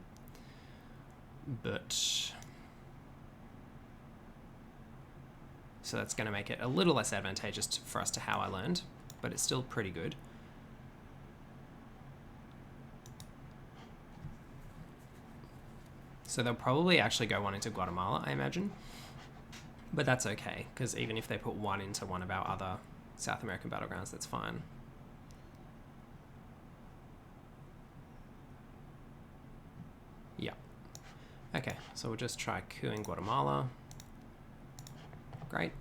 but so that's going to make it a little less advantageous for us to How I Learned. but it's still pretty good. So they'll probably actually go one into Guatemala, I imagine. But that's okay, because even if they put one into one of our other South American battlegrounds, that's fine. Yeah. Okay, so we'll just try coup in Guatemala. Great.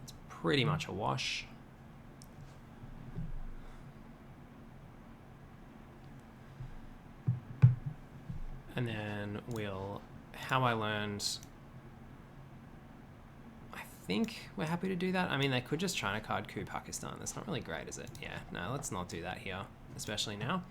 It's pretty much a wash. And then we'll, how I learned, I think we're happy to do that. I mean, they could just China card coup Pakistan. That's not really great, is it? Yeah, no, let's not do that here, especially now.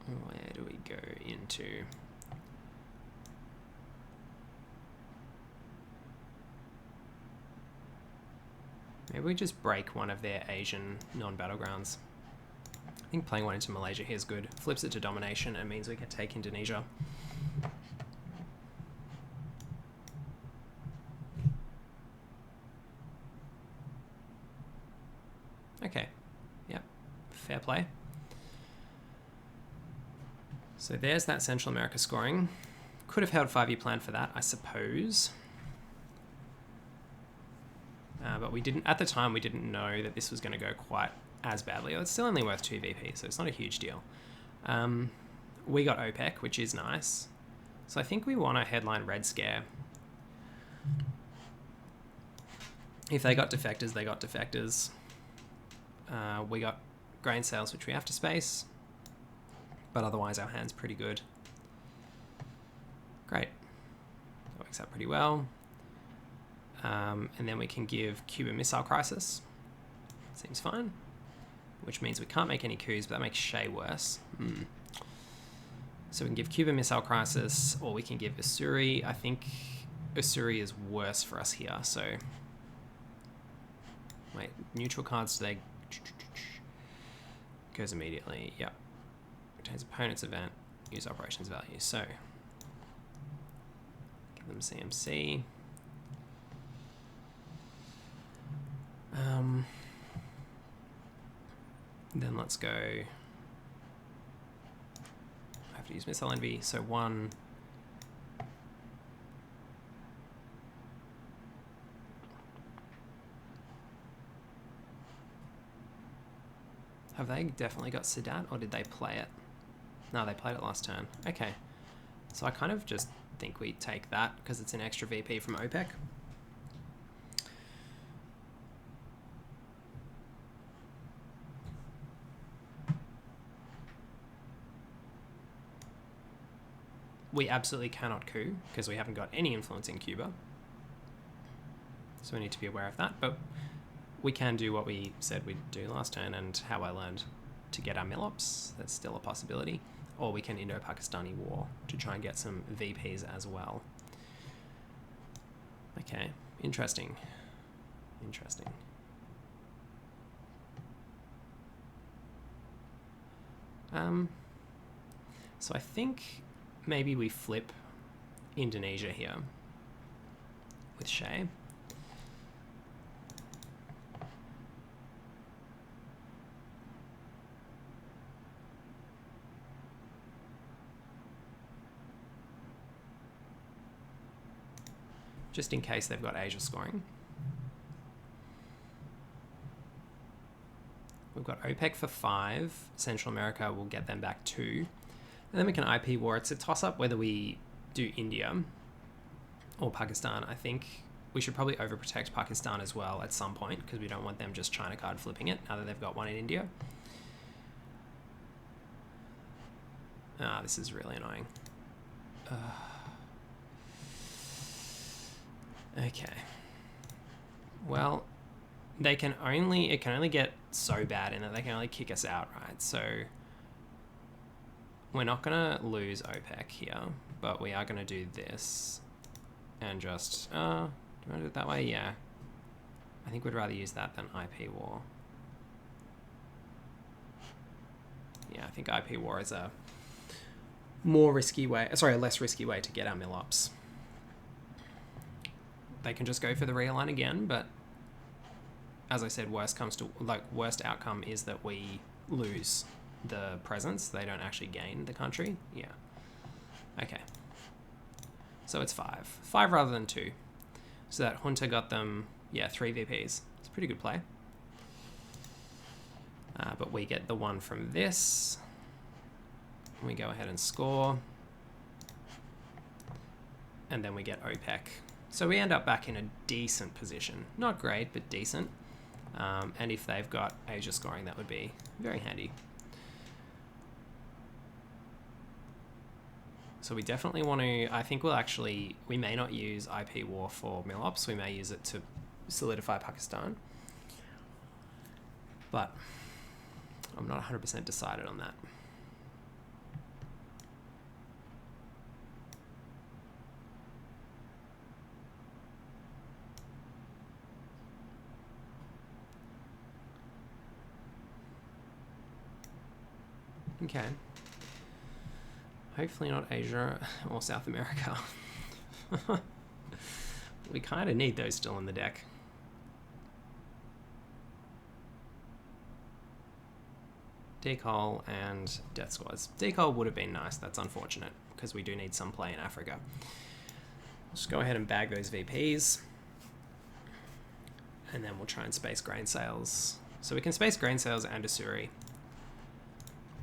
Where do we go into? Maybe we just break one of their Asian non-battlegrounds. I think playing one into Malaysia here is good. Flips it to domination and means we can take Indonesia. Okay, yep, fair play. So there's that Central America scoring. Could have held 5-year plan for that, I suppose. But we didn't, at the time, we didn't know that this was going to go quite as badly. It's still only worth 2 VP, so it's not a huge deal. We got OPEC, which is nice. So I think we want a headline Red Scare. If they got defectors, they got defectors. We got grain sales, which we have to space. But otherwise, our hand's pretty good. Great. That works out pretty well. And then we can give Cuba Missile Crisis. Seems fine. Which means we can't make any coups, but that makes Shay worse. So we can give Cuba Missile Crisis, or we can give Ussuri. I think Ussuri is worse for us here, so... Wait, neutral cards, do they... Goes immediately, yep. Retains opponent's event, use operations value. So, give them CMC. Then let's go. I have to use Missile Envy. So 1. Have they definitely got Sadat, or did they play it? No, they played it last turn. Okay. So I kind of just think we take that because it's an extra VP from OPEC. We absolutely cannot coup because we haven't got any influence in Cuba. So we need to be aware of that. But we can do what we said we'd do last turn and how I learned to get our Milops. That's still a possibility. Or we can Indo-Pakistani war to try and get some VPs as well. Okay, interesting. Interesting. So I think maybe we flip Indonesia here with Shay. Just in case they've got Asia scoring. We've got OPEC for 5. Central America will get them back 2. And then we can IP war. It's a toss-up whether we do India or Pakistan. I think we should probably overprotect Pakistan as well at some point because we don't want them just China card flipping it now that they've got one in India. Ah, this is really annoying. Okay. Well, it can only get so bad in that they can only kick us out, right? So we're not going to lose OPEC here, but we are going to do this and just, do you want to do it that way? Yeah. I think we'd rather use that than IP war. I think IP war is a more risky way, sorry, a less risky way to get our mill-ups. They can just go for the realign again, but as I said, worst outcome is that we lose the presence. They don't actually gain the country. Yeah. Okay. So it's 5. 5 rather than 2. So that junta got them, 3 VPs. It's a pretty good play. But we get the 1 from this. We go ahead and score. And then we get OPEC. So we end up back in a decent position. Not great, but decent. And if they've got Asia scoring, that would be very handy. So we definitely want to, I think we may not use IP war for mill-ops. We may use it to solidify Pakistan. But I'm not 100% decided on that. Okay. Hopefully not Asia or South America. We kind of need those still in the deck. Decol and Death Squads. Decol would have been nice. That's unfortunate because we do need some play in Africa. Let's go ahead and bag those VPs. And then we'll try and space grain sales. So we can space grain sales and Asuri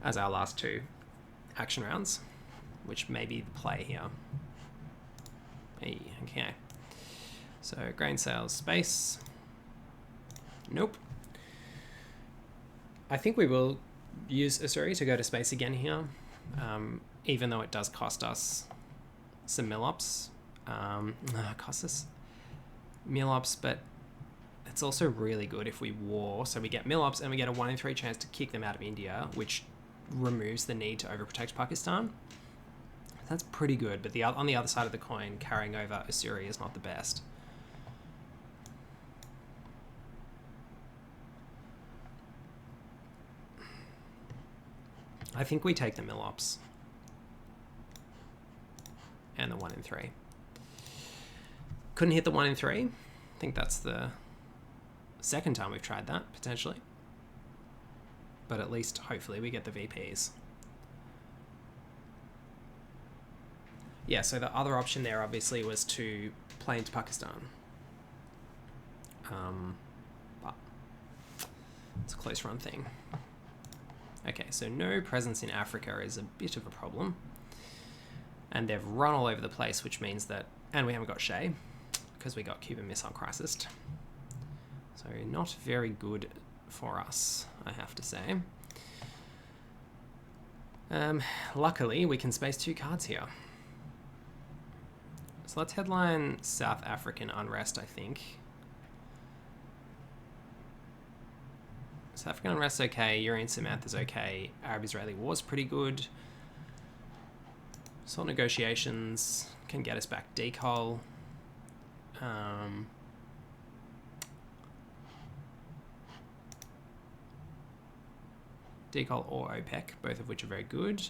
as our last 2 action rounds, which may be the play here. Hey, okay. So grain sales, space. Nope. I think we will use Asuri to go to space again here, even though it does cost us some mill-ups. Costs us mill-ups, but it's also really good if we war. So we get mill-ups and we get a 1 in 3 chance to kick them out of India, which removes the need to overprotect Pakistan. That's pretty good, but on the other side of the coin, carrying over Asuri is not the best. I think we take the mill-ops and the 1 in 3. Couldn't hit the 1 in 3. I think that's the second time we've tried that, potentially. But at least, hopefully, we get the VPs. Yeah, so the other option there, obviously, was to play into Pakistan. But it's a close run thing. Okay, so no presence in Africa is a bit of a problem. And they've run all over the place, which means that... And we haven't got Shea, because we got Cuban Missile Crisis. So not very good for us, I have to say. Luckily, we can space 2 cards here. So let's headline South African unrest, I think. South African unrest okay, Urian Samantha's okay, Arab-Israeli war's pretty good. Salt negotiations can get us back decol. Decol or OPEC, both of which are very good.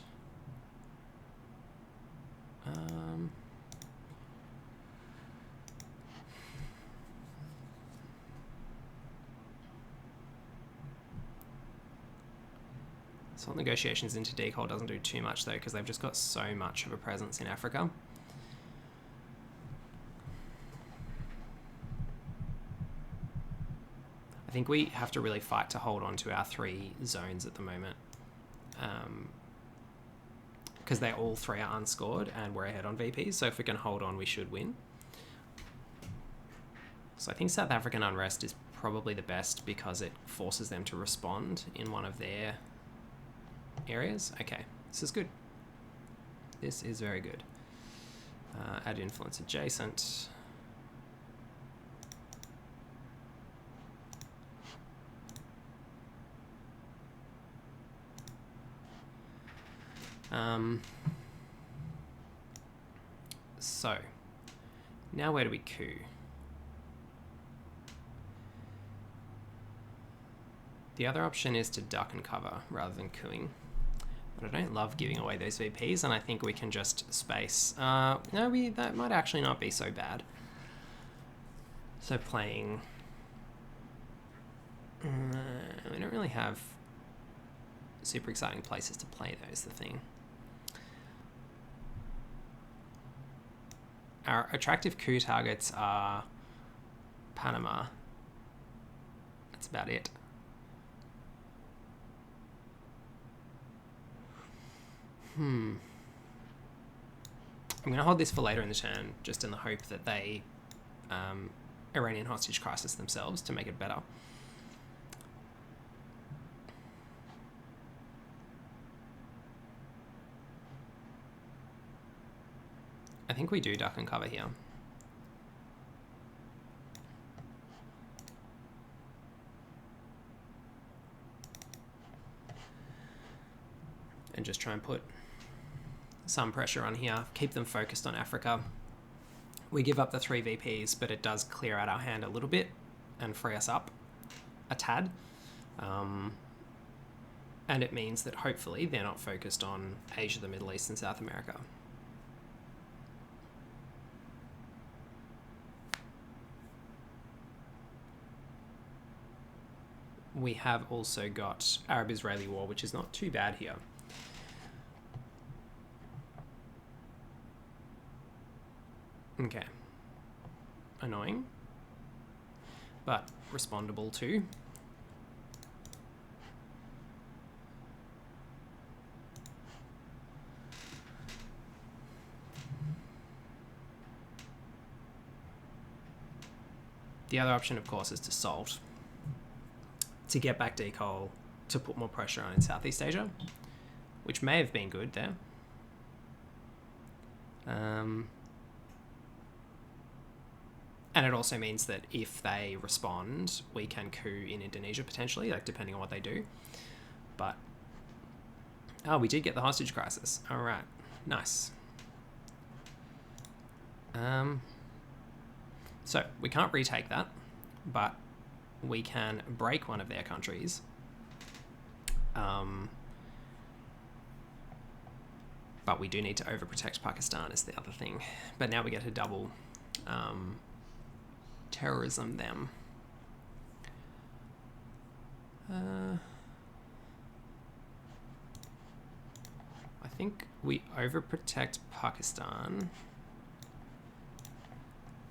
Salt negotiations into decol doesn't do too much though, because they've just got so much of a presence in Africa. I think we have to really fight to hold on to our 3 zones at the moment. Because they all 3 are unscored and we're ahead on VPs, so if we can hold on, we should win. So I think South African unrest is probably the best because it forces them to respond in one of their areas. Okay, this is good. This is very good. Add influence adjacent. So, now where do we coup? The other option is to duck and cover rather than cooing. But I don't love giving away those VPs, and I think we can just space. No, that might actually not be so bad. So playing... we don't really have super exciting places to play, though, is the thing. Our attractive coup targets are Panama. That's about it. I'm going to hold this for later in the turn, just in the hope that they Iranian hostage crisis themselves to make it better. I think we do duck and cover here. And just try and put some pressure on here, keep them focused on Africa. We give up the 3 VPs, but it does clear out our hand a little bit and free us up a tad. And it means that hopefully they're not focused on Asia, the Middle East, and South America. We have also got Arab-Israeli war, which is not too bad here. Okay. Annoying. But respondable too. The other option, of course, is to salt. To get back decol, to put more pressure on in Southeast Asia, which may have been good there. And it also means that if they respond, we can coup in Indonesia potentially, like depending on what they do. But, oh, we did get the hostage crisis. All right, nice. So we can't retake that, but we can break one of their countries. But we do need to overprotect Pakistan is the other thing. But now we get to double terrorism them. I think we overprotect Pakistan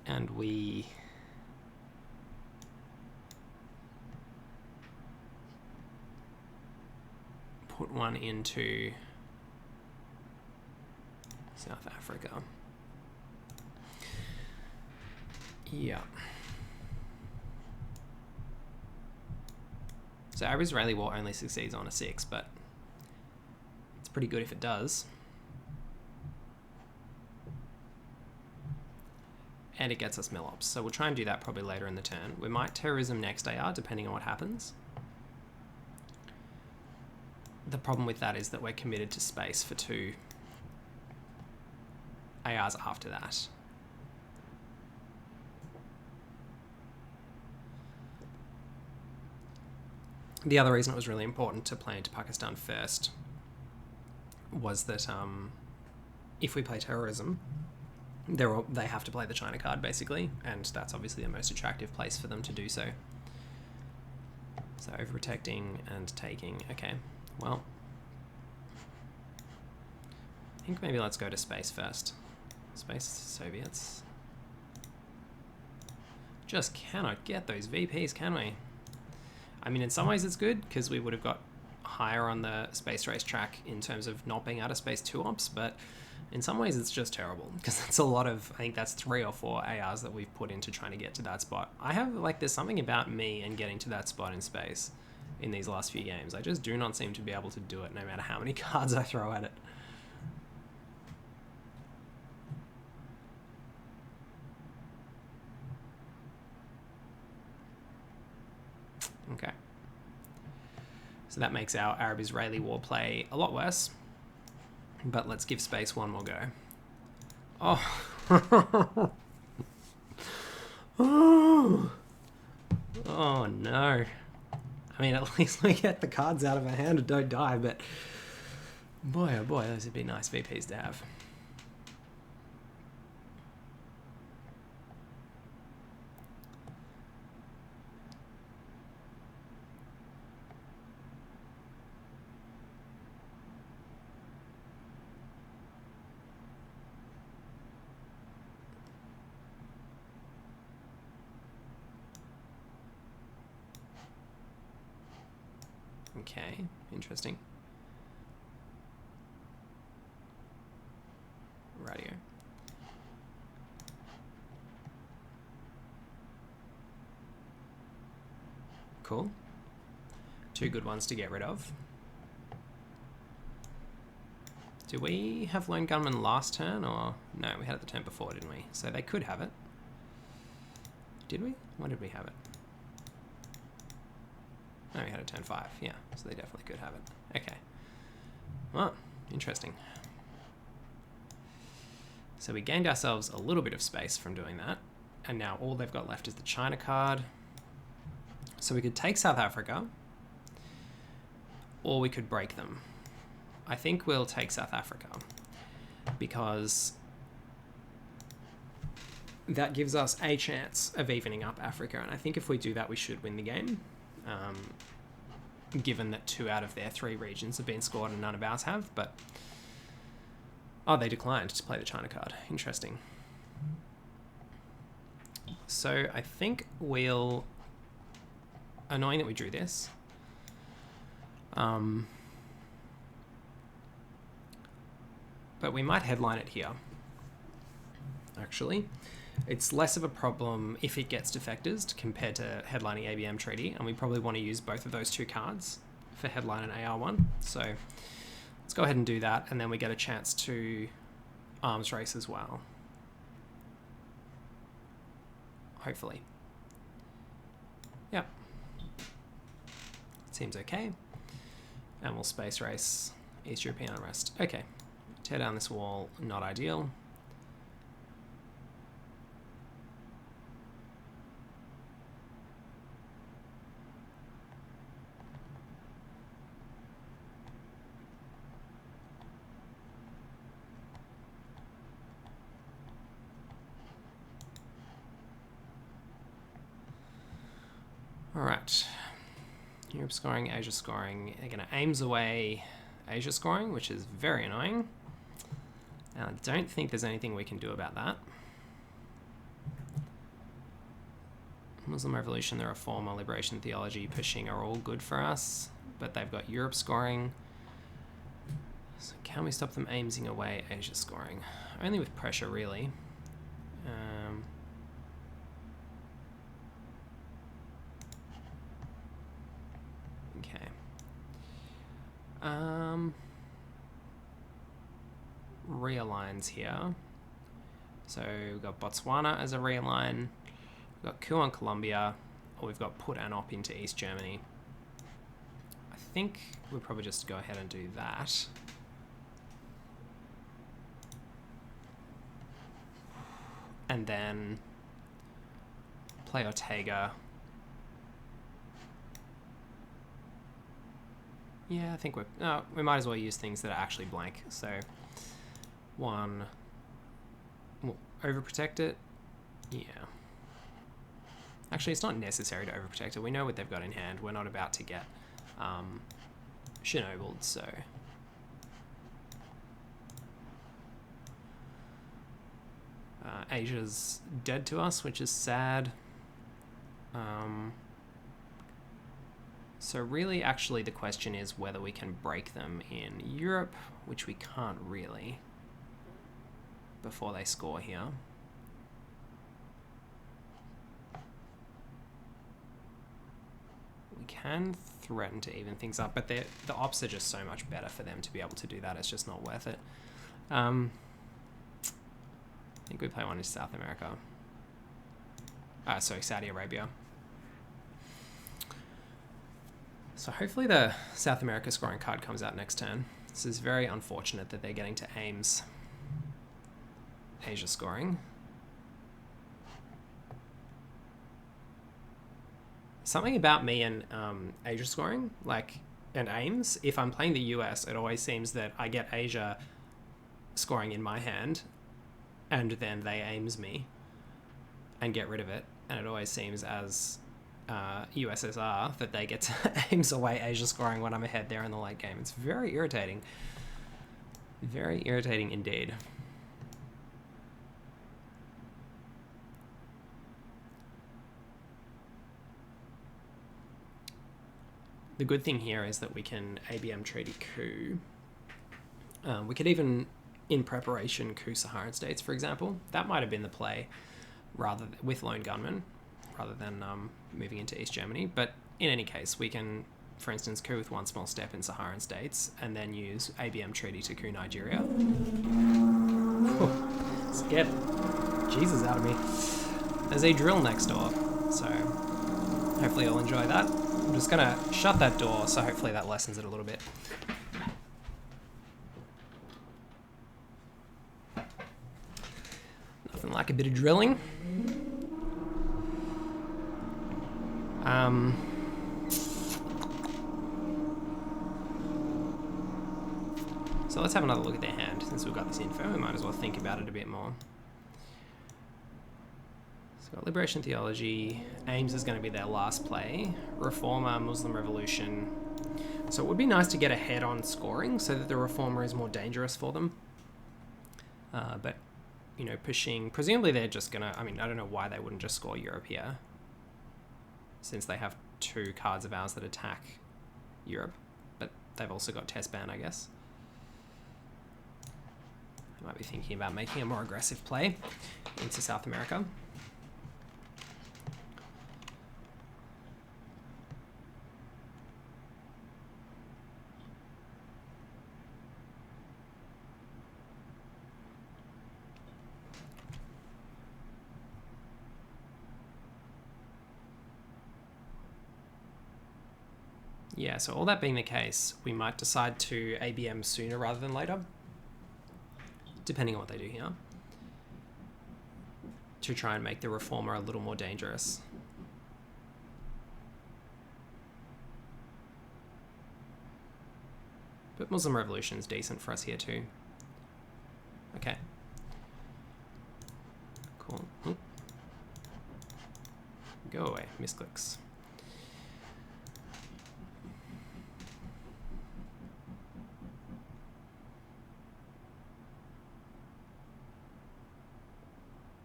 and we put one into South Africa. Yeah. So Arab-Israeli war only succeeds on a 6, but it's pretty good if it does. And it gets us mill-ops. So we'll try and do that probably later in the turn. We might terrorism next AR, depending on what happens. The problem with that is that we're committed to space for 2 ARs after that. The other reason it was really important to play into Pakistan first was that if we play terrorism, they have to play the China card, basically, and that's obviously the most attractive place for them to do so. So overprotecting and taking. Okay, well, I think maybe let's go to space first. Space Soviets. Just cannot get those VPs, can we? I mean, in some ways it's good, because we would have got higher on the space race track in terms of not being out of space 2 ops, but in some ways it's just terrible, because that's a lot of, I think that's 3 or 4 ARs that we've put into trying to get to that spot. I have, like, there's something about me and getting to that spot in space in these last few games. I just do not seem to be able to do it, no matter how many cards I throw at it. Okay. So that makes our Arab-Israeli war play a lot worse. But let's give space one more go. Oh. Oh no. I mean, at least we get the cards out of our hand and don't die, but Boy, oh boy, those would be nice VPs to have. Okay, interesting. Radio. Cool. Two good ones to get rid of. Do we have Lone Gunman last turn, or... No, we had it the turn before, didn't we? So they could have it. Did we? When did we have it? No, we had a turn 5, yeah. So they definitely could have it. Okay. Well, interesting. So we gained ourselves a little bit of space from doing that. And now all they've got left is the China card. So we could take South Africa, or we could break them. I think we'll take South Africa, because that gives us a chance of evening up Africa. And I think if we do that, we should win the game. Given that 2 out of their 3 regions have been scored and none of ours have, but... Oh, they declined to play the China card. Interesting. So I think we'll... Annoying that we drew this. But we might headline it here. Actually, it's less of a problem if it gets defectors compared to headlining ABM Treaty, and we probably want to use both of those 2 cards for headline and AR1. So let's go ahead and do that, and then we get a chance to arms race as well. Hopefully. Yep. Seems okay. And we'll space race East European unrest. Okay. Tear down this wall, not ideal. All right. Europe scoring, Asia scoring. They're going to aims away Asia scoring, which is very annoying. And I don't think there's anything we can do about that. Muslim Revolution, the Reformer, Liberation Theology, pushing are all good for us, but they've got Europe scoring. So can we stop them aiming away Asia scoring? Only with pressure, really. Okay. Realigns here. So we've got Botswana as a realign. We've got coup on Colombia, or we've got put an op into East Germany. I think we'll probably just go ahead and do that. And then play Ortega. Yeah, I think we might as well use things that are actually blank. So one, we'll overprotect it. Yeah. Actually, it's not necessary to overprotect it. We know what they've got in hand. We're not about to get Chernobyl, so... Asia's dead to us, which is sad. So really, actually, the question is whether we can break them in Europe, which we can't really, before they score here. We can threaten to even things up, but the ops are just so much better for them to be able to do that. It's just not worth it. I think we play one in South America. Sorry, Saudi Arabia. So hopefully the South America scoring card comes out next turn. This is very unfortunate that they're getting to Ames Asia scoring. Something about me and Asia scoring, like, and aims. If I'm playing the US, it always seems that I get Asia scoring in my hand, and then they aims me and get rid of it. And it always seems as USSR that they get to aims away Asia scoring when I'm ahead there in the late game. It's very irritating. Very irritating indeed. The good thing here is that we can ABM treaty coup. We could even, in preparation, coup Saharan states, for example. That might have been the play with lone gunmen, rather than moving into East Germany. But in any case, we can, for instance, coup with one small step in Saharan states, and then use ABM treaty to coup Nigeria. Scared Jesus out of me. There's a drill next door, so hopefully you'll enjoy that. I'm just gonna shut that door, so hopefully that lessens it a little bit. Nothing like a bit of drilling. So let's have another look at their hand. Since we've got this info, we might as well think about it a bit more. So we've got Liberation Theology. Aims is going to be their last play. Reformer, Muslim Revolution. So it would be nice to get ahead on scoring so that the Reformer is more dangerous for them. But, you know, pushing... Presumably they're just going to... I mean, I don't know why they wouldn't just score Europe here, since they have 2 cards of ours that attack Europe. But they've also got test ban, I guess. I might be thinking about making a more aggressive play into South America. Yeah, so all that being the case, we might decide to ABM sooner rather than later, depending on what they do here, to try and make the Reformer a little more dangerous. But Muslim Revolution is decent for us here too. Okay. Cool. Oop. Go away, misclicks.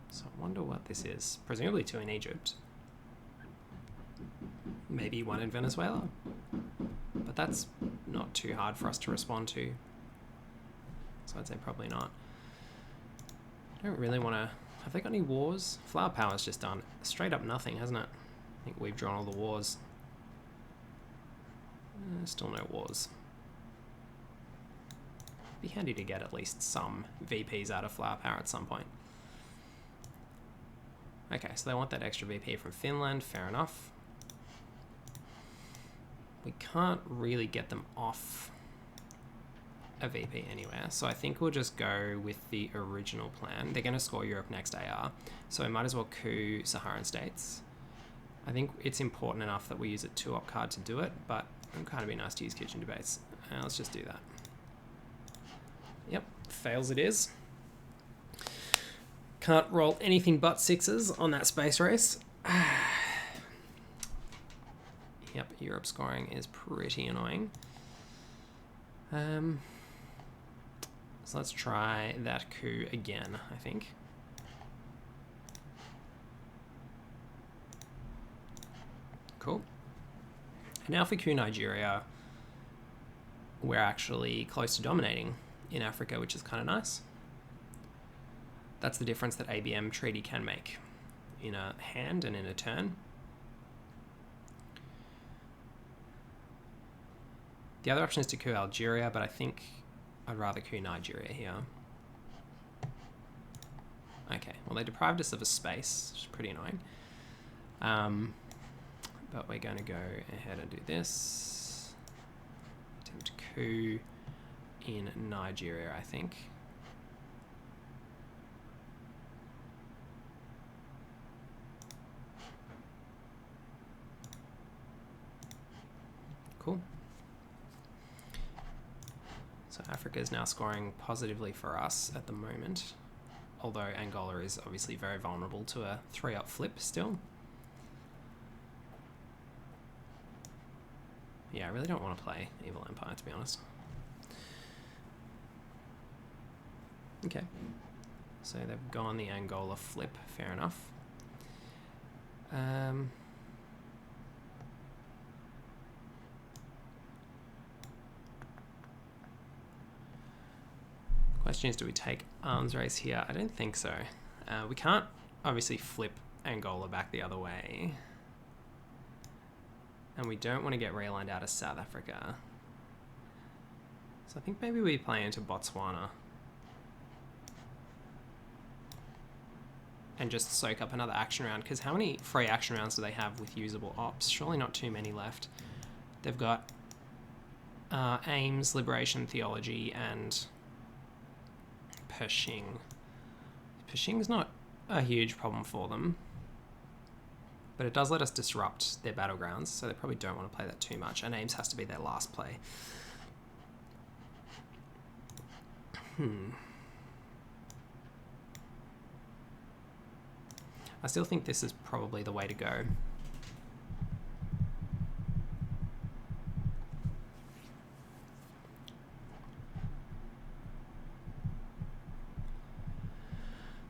So I wonder what this is. Presumably 2 in Egypt. Maybe 1 in Venezuela. But that's not too hard for us to respond to. So I'd say probably not. I don't really want to... Have they got any wars? Flower Power's just done straight up nothing, hasn't it? I think we've drawn all the wars. Still no wars. Be handy to get at least some VPs out of Flower Power at some point. Okay, so they want that extra VP from Finland, fair enough. We can't really get them off a VP anywhere, so I think we'll just go with the original plan. They're going to score Europe next AR, so we might as well coup Saharan states. I think it's important enough that we use a 2-op card to do it, but it would kind of be nice to use kitchen debates. Let's just do that. Yep, fails it is. Can't roll anything but 6s on that space race. Yep, Europe scoring is pretty annoying. So let's try that coup again, I think. Cool. And now for coup Nigeria, we're actually close to dominating in Africa, which is kind of nice. That's the difference that ABM treaty can make in a hand and in a turn. The other option is to coup Algeria, but I think I'd rather coup Nigeria here. Okay, well they deprived us of a space, which is pretty annoying. But we're going to go ahead and do this. Attempt coup in Nigeria, I think. Cool. Africa is now scoring positively for us at the moment, although Angola is obviously very vulnerable to a 3-up flip still. Yeah, I really don't want to play Evil Empire, to be honest. Okay, so they've gone the Angola flip, fair enough. Question is, do we take arms race here? I don't think so. We can't obviously flip Angola back the other way. And we don't want to get realigned out of South Africa. So I think maybe we play into Botswana. And just soak up another action round, because how many free action rounds do they have with usable ops? Surely not too many left. They've got Aims, Liberation, Theology, and Pershing. Pershing's not a huge problem for them, but it does let us disrupt their battlegrounds, so they probably don't want to play that too much, and Aims has to be their last play. I still think this is probably the way to go.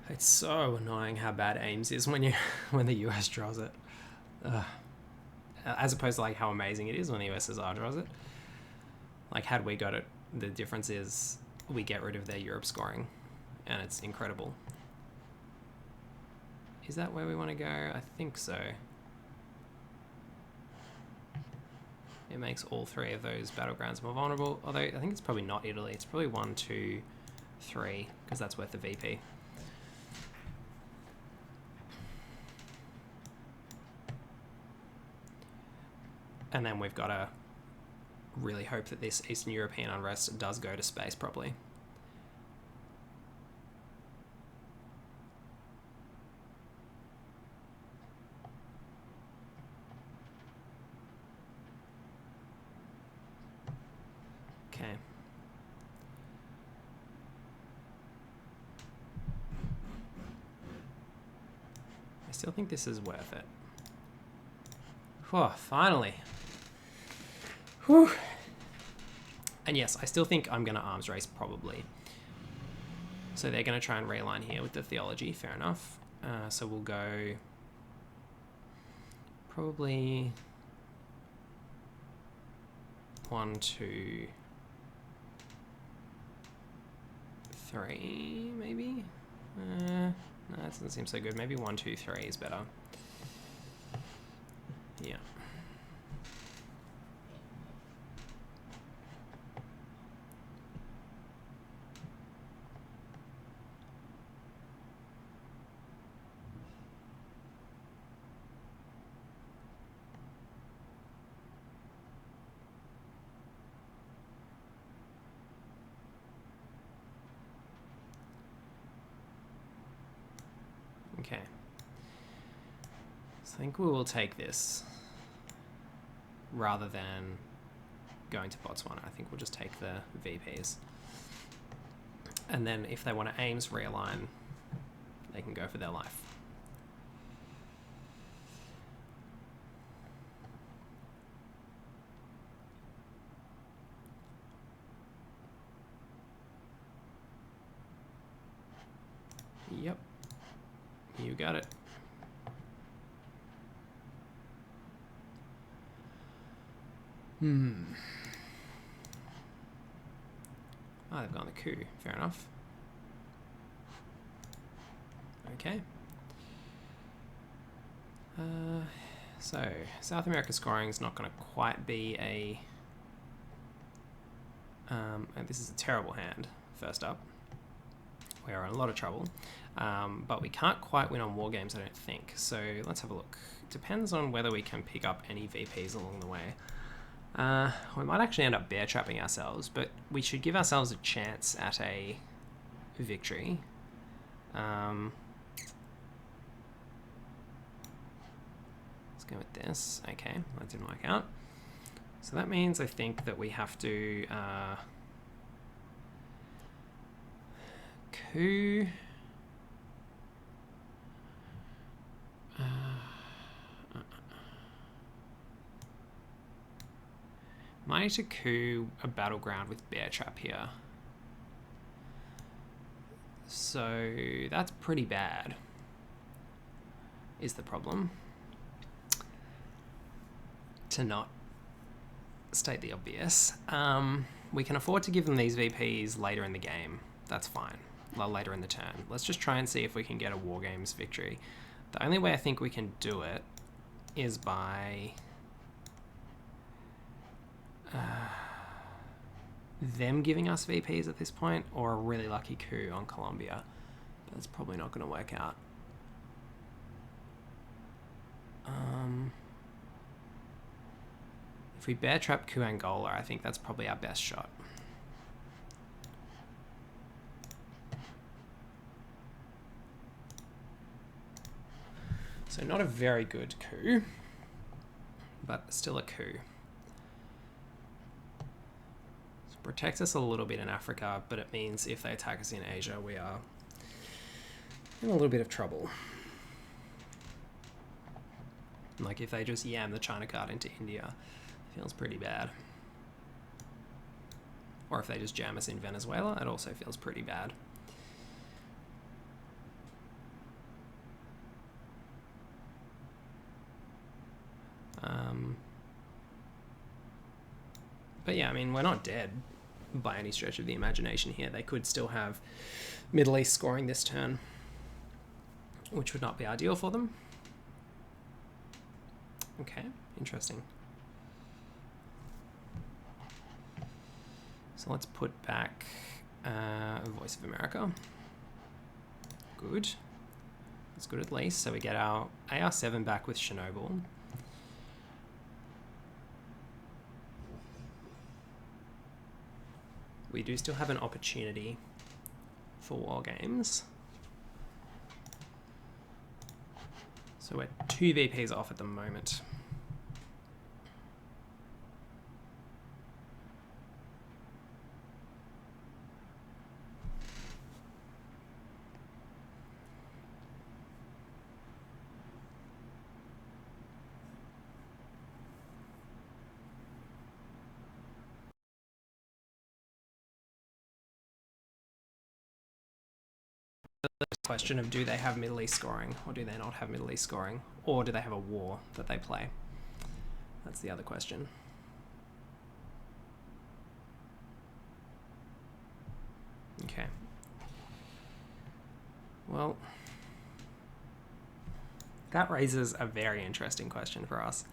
It's so annoying how bad Aims is when the US draws it. As opposed to like how amazing it is when the USSR draws it. Like, had we got it, the difference is we get rid of their Europe scoring, and it's incredible. Is that where we want to go? I think so. It makes all 3 of those battlegrounds more vulnerable, although I think it's probably not Italy. It's probably 1, 2, 3, because that's worth the VP. And then we've got to really hope that this Eastern European unrest does go to space properly. Okay. I still think this is worth it. Whew, finally. Whew. And yes, I still think I'm going to arms race probably. So they're going to try and realign here with the Theology, fair enough. So we'll go probably 1, 2, 3, maybe? No, that doesn't seem so good. Maybe 1, 2, 3 is better. Yeah. Okay. So I think we will take this rather than going to Botswana. I think we'll just take the VPs. And then if they want to Aims realign, they can go for their life. Yep. You got it. Oh, they've gone the coup. Fair enough. Okay. So, South America scoring is not going to quite be a... this is a terrible hand, first up. We are in a lot of trouble. But we can't quite win on war games, I don't think. So let's have a look. Depends on whether we can pick up any VPs along the way. We might actually end up bear trapping ourselves, but we should give ourselves a chance at a victory. Let's go with this. Okay, that didn't work out. So that means I think that we have to coup. Might need to coup a battleground with bear trap here. So that's pretty bad, is the problem. To not state the obvious. We can afford to give them these VPs later in the game. That's fine. Well, later in the turn. Let's just try and see if we can get a War Games victory. The only way I think we can do it is by them giving us VPs at this point, or a really lucky coup on Colombia. That's probably not going to work out. If we bear trap coup Angola, I think that's probably our best shot. So not a very good coup, but still a coup. So protects us a little bit in Africa, but it means if they attack us in Asia, we are in a little bit of trouble. Like if they just yam the China card into India, feels pretty bad. Or if they just jam us in Venezuela, it also feels pretty bad. But yeah, I mean, we're not dead by any stretch of the imagination here. They could still have Middle East scoring this turn, which would not be ideal for them. Okay, interesting. So let's put back Voice of America. Good. That's good at least. So we get our AR7 back with Chernobyl. We do still have an opportunity for War Games. So we're 2 VPs off at the moment. Question of, do they have Middle East scoring, or do they not have Middle East scoring, or do they have a war that they play? That's the other question. Okay. Well, that raises a very interesting question for us.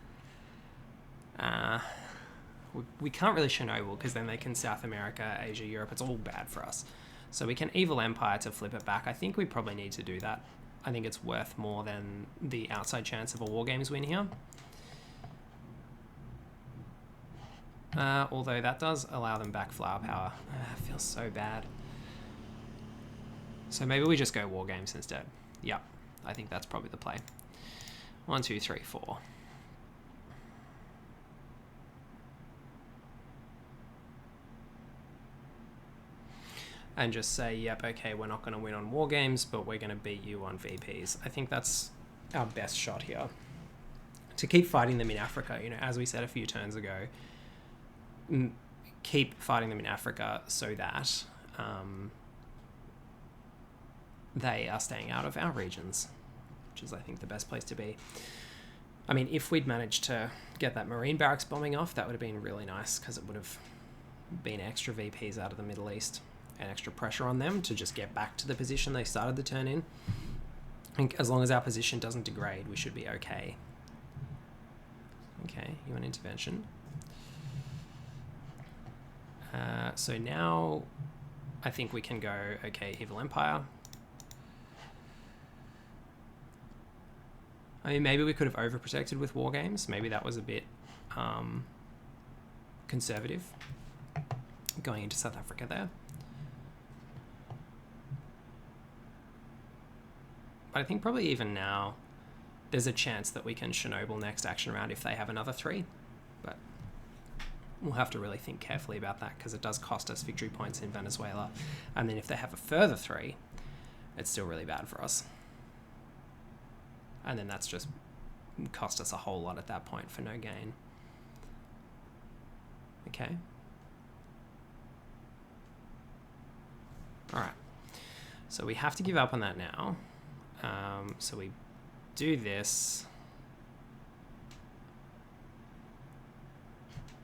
We can't really Chernobyl because then they can South America, Asia, Europe. It's all bad for us. So we can Evil Empire to flip it back. I think we probably need to do that. I think it's worth more than the outside chance of a War Games win here. Although that does allow them back flower power. It feels so bad. So maybe we just go War Games instead. Yep, I think that's probably the play. 1, 2, 3, 4. And just say, yep, okay, we're not going to win on War Games, but we're going to beat you on VPs. I think that's our best shot here. To keep fighting them in Africa, you know, as we said a few turns ago, keep fighting them in Africa so that they are staying out of our regions, which is, I think, the best place to be. I mean, if we'd managed to get that Marine barracks bombing off, that would have been really nice, because it would have been extra VPs out of the Middle East and extra pressure on them to just get back to the position they started the turn in. I think as long as our position doesn't degrade, we should be okay. Okay, you want intervention. So now I think we can go, okay, Evil Empire. I mean, maybe we could have overprotected with War Games. Maybe that was a bit conservative going into South Africa there. But I think probably even now, there's a chance that we can Chernobyl next action round if they have another 3. But we'll have to really think carefully about that, because it does cost us victory points in Venezuela. And then if they have a further 3, it's still really bad for us. And then that's just cost us a whole lot at that point for no gain. Okay. All right. So we have to give up on that now. So we do this.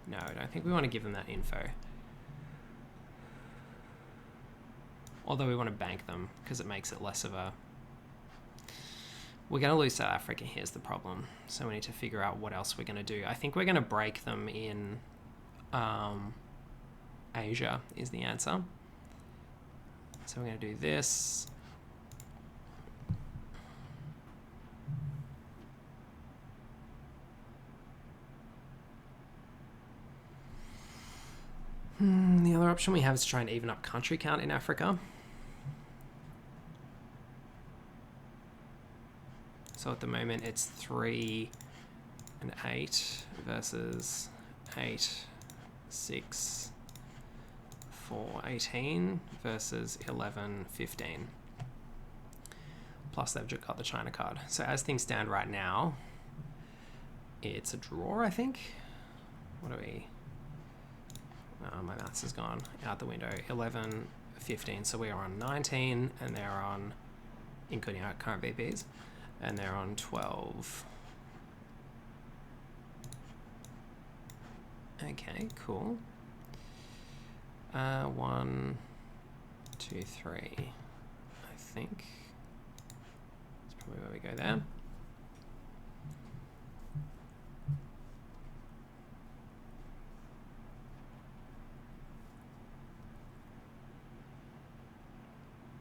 No, I don't think we want to give them that info. Although we want to bank them because it makes it less of a... We're going to lose South Africa. Here's the problem. So we need to figure out what else we're going to do. I think we're going to break them in Asia is the answer. So we're going to do this. The other option we have is to try and even up country count in Africa. So at the moment it's 3 and 8 versus 8, 6, 4, 18 versus 11, 15. Plus they've just got the China card. So as things stand right now, it's a draw, I think. What are we? My maths has gone out the window. 11, 15. So we are on 19 and they're on, including our current VPs, and they're on 12. Okay, cool. 1, 2, 3. I think that's probably where we go there.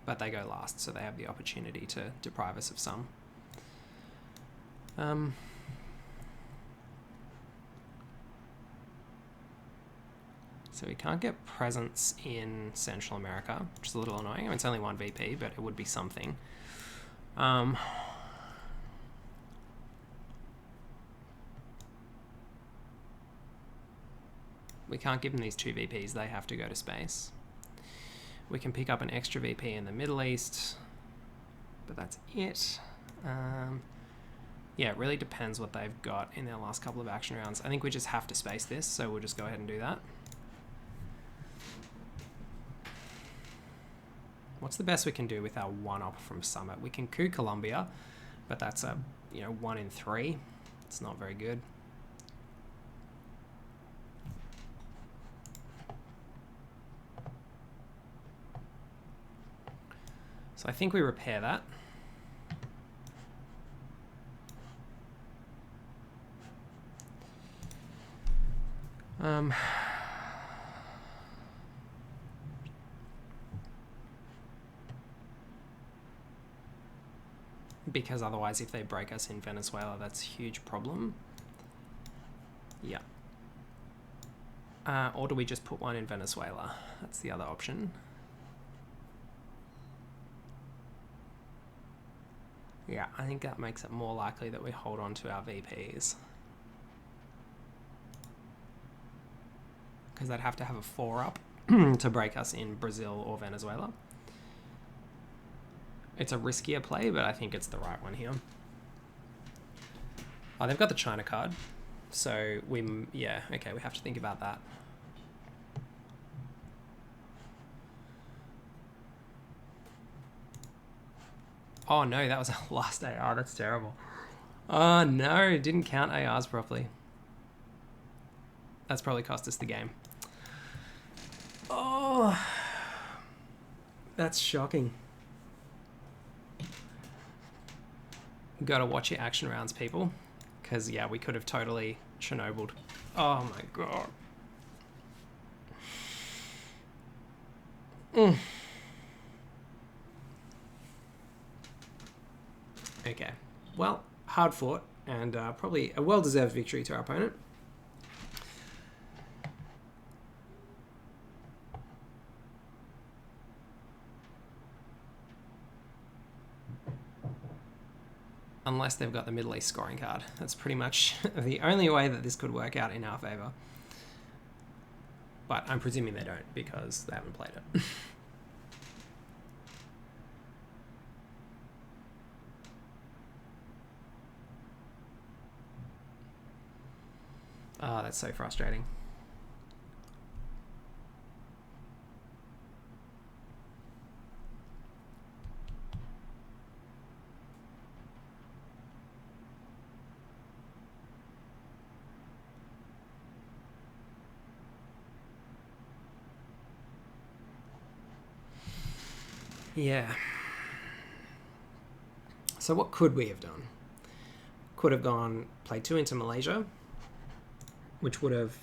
But they go last, so they have the opportunity to deprive us of some. So we can't get presence in Central America, which is a little annoying. I mean, it's only one VP, but it would be something. We can't give them these 2 VPs. They have to go to space. We can pick up an extra VP in the Middle East, but that's it. Yeah, it really depends what they've got in their last couple of action rounds. I think we just have to space this, so we'll just go ahead and do that. What's the best we can do with our 1-op from Summit? We can coup Colombia, but that's a 1 in 3. It's not very good. So I think we repair that. Because otherwise if they break us in Venezuela, that's a huge problem. Yeah. Or do we just put one in Venezuela? That's the other option. Yeah, I think that makes it more likely that we hold on to our VPs. Because they'd have to have a 4-up to break us in Brazil or Venezuela. It's a riskier play, but I think it's the right one here. Oh, they've got the China card. So yeah, okay, we have to think about that. Oh no, that was our last AR. That's terrible. Oh no, didn't count ARs properly. That's probably cost us the game. Oh, that's shocking. Gotta watch your action rounds, people. Because, yeah, we could have totally Chernobyl. Oh my god. Okay, well, hard fought and probably a well-deserved victory to our opponent. Unless they've got the Middle East scoring card. That's pretty much the only way that this could work out in our favour. But I'm presuming they don't because they haven't played it. Oh, that's so frustrating. Yeah. So what could we have done? Could have gone played 2 into Malaysia, which would have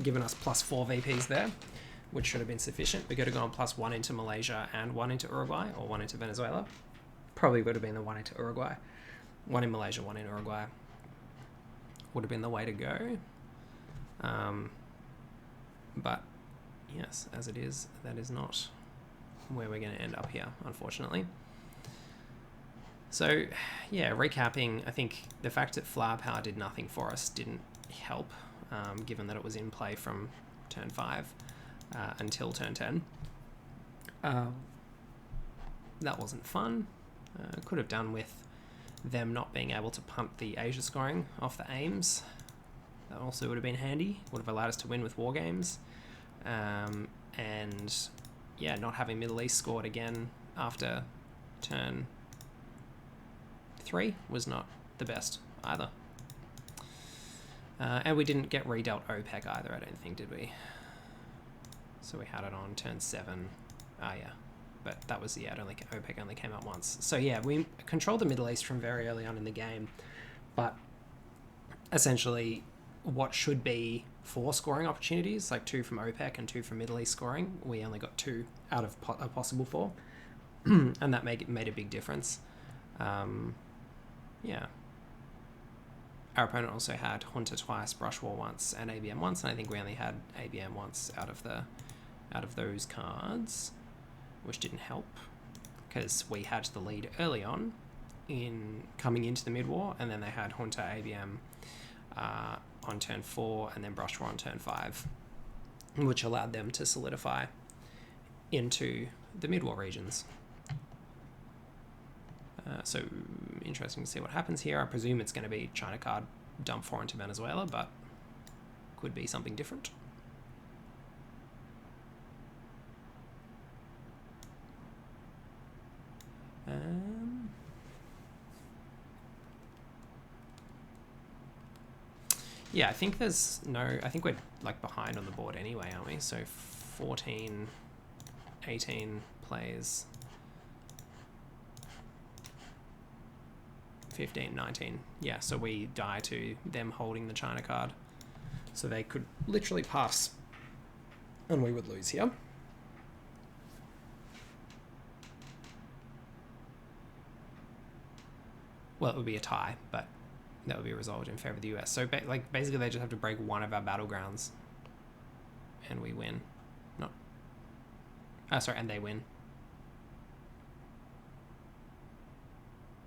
given us +4 VPs there, which should have been sufficient. We could have gone +1 into Malaysia and 1 into Uruguay, or 1 into Venezuela. Probably would have been the 1 into Uruguay. 1 in Malaysia, 1 in Uruguay. Would have been the way to go. But yes, as it is, that is not where we're going to end up here, unfortunately. So, yeah, recapping, I think the fact that flower power did nothing for us didn't help, given that it was in play from turn 5 until turn 10. That wasn't fun. Could have done with them not being able to punt the Asia scoring off the aims. That also would have been handy. Would have allowed us to win with war games. And yeah, not having Middle East scored again after turn 3 was not the best either. And we didn't get redealt OPEC either, I don't think, did we? So we had it on turn 7. Ah, yeah. But that was, yeah, OPEC only came out once. So yeah, we controlled the Middle East from very early on in the game. But essentially, what should be 4 scoring opportunities, like 2 from OPEC and 2 from Middle East scoring, we only got 2 out of a possible 4. And that made a big difference. Yeah. Our opponent also had Junta twice, Brush War once, and ABM once, and I think we only had ABM once out of those cards, which didn't help because we had the lead early on in coming into the mid-war, and then they had Junta ABM on turn 4 and then Brush War on turn 5, which allowed them to solidify into the mid-war regions. So interesting to see what happens here. I presume it's going to be China card dump 4 into Venezuela, but could be something different. Yeah, I think I think we're like behind on the board anyway, aren't we? So 14, 18 plays. 15, 19. Yeah, so we die to them holding the China card. So they could literally pass and we would lose here. Well, it would be a tie, but that would be resolved in favor of the US. So basically they just have to break one of our battlegrounds and we win. And they win.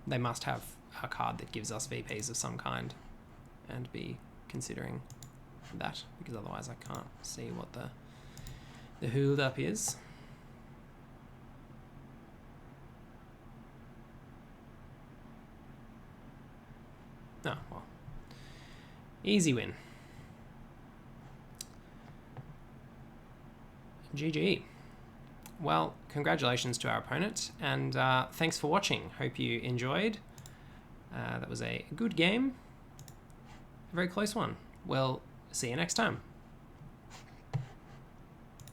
They must have a card that gives us VPs of some kind and be considering that, because otherwise I can't see what the hold up is. Oh, well. Easy win. GG. Well, congratulations to our opponent, and thanks for watching. Hope you enjoyed. That was a good game. A very close one. We'll see you next time.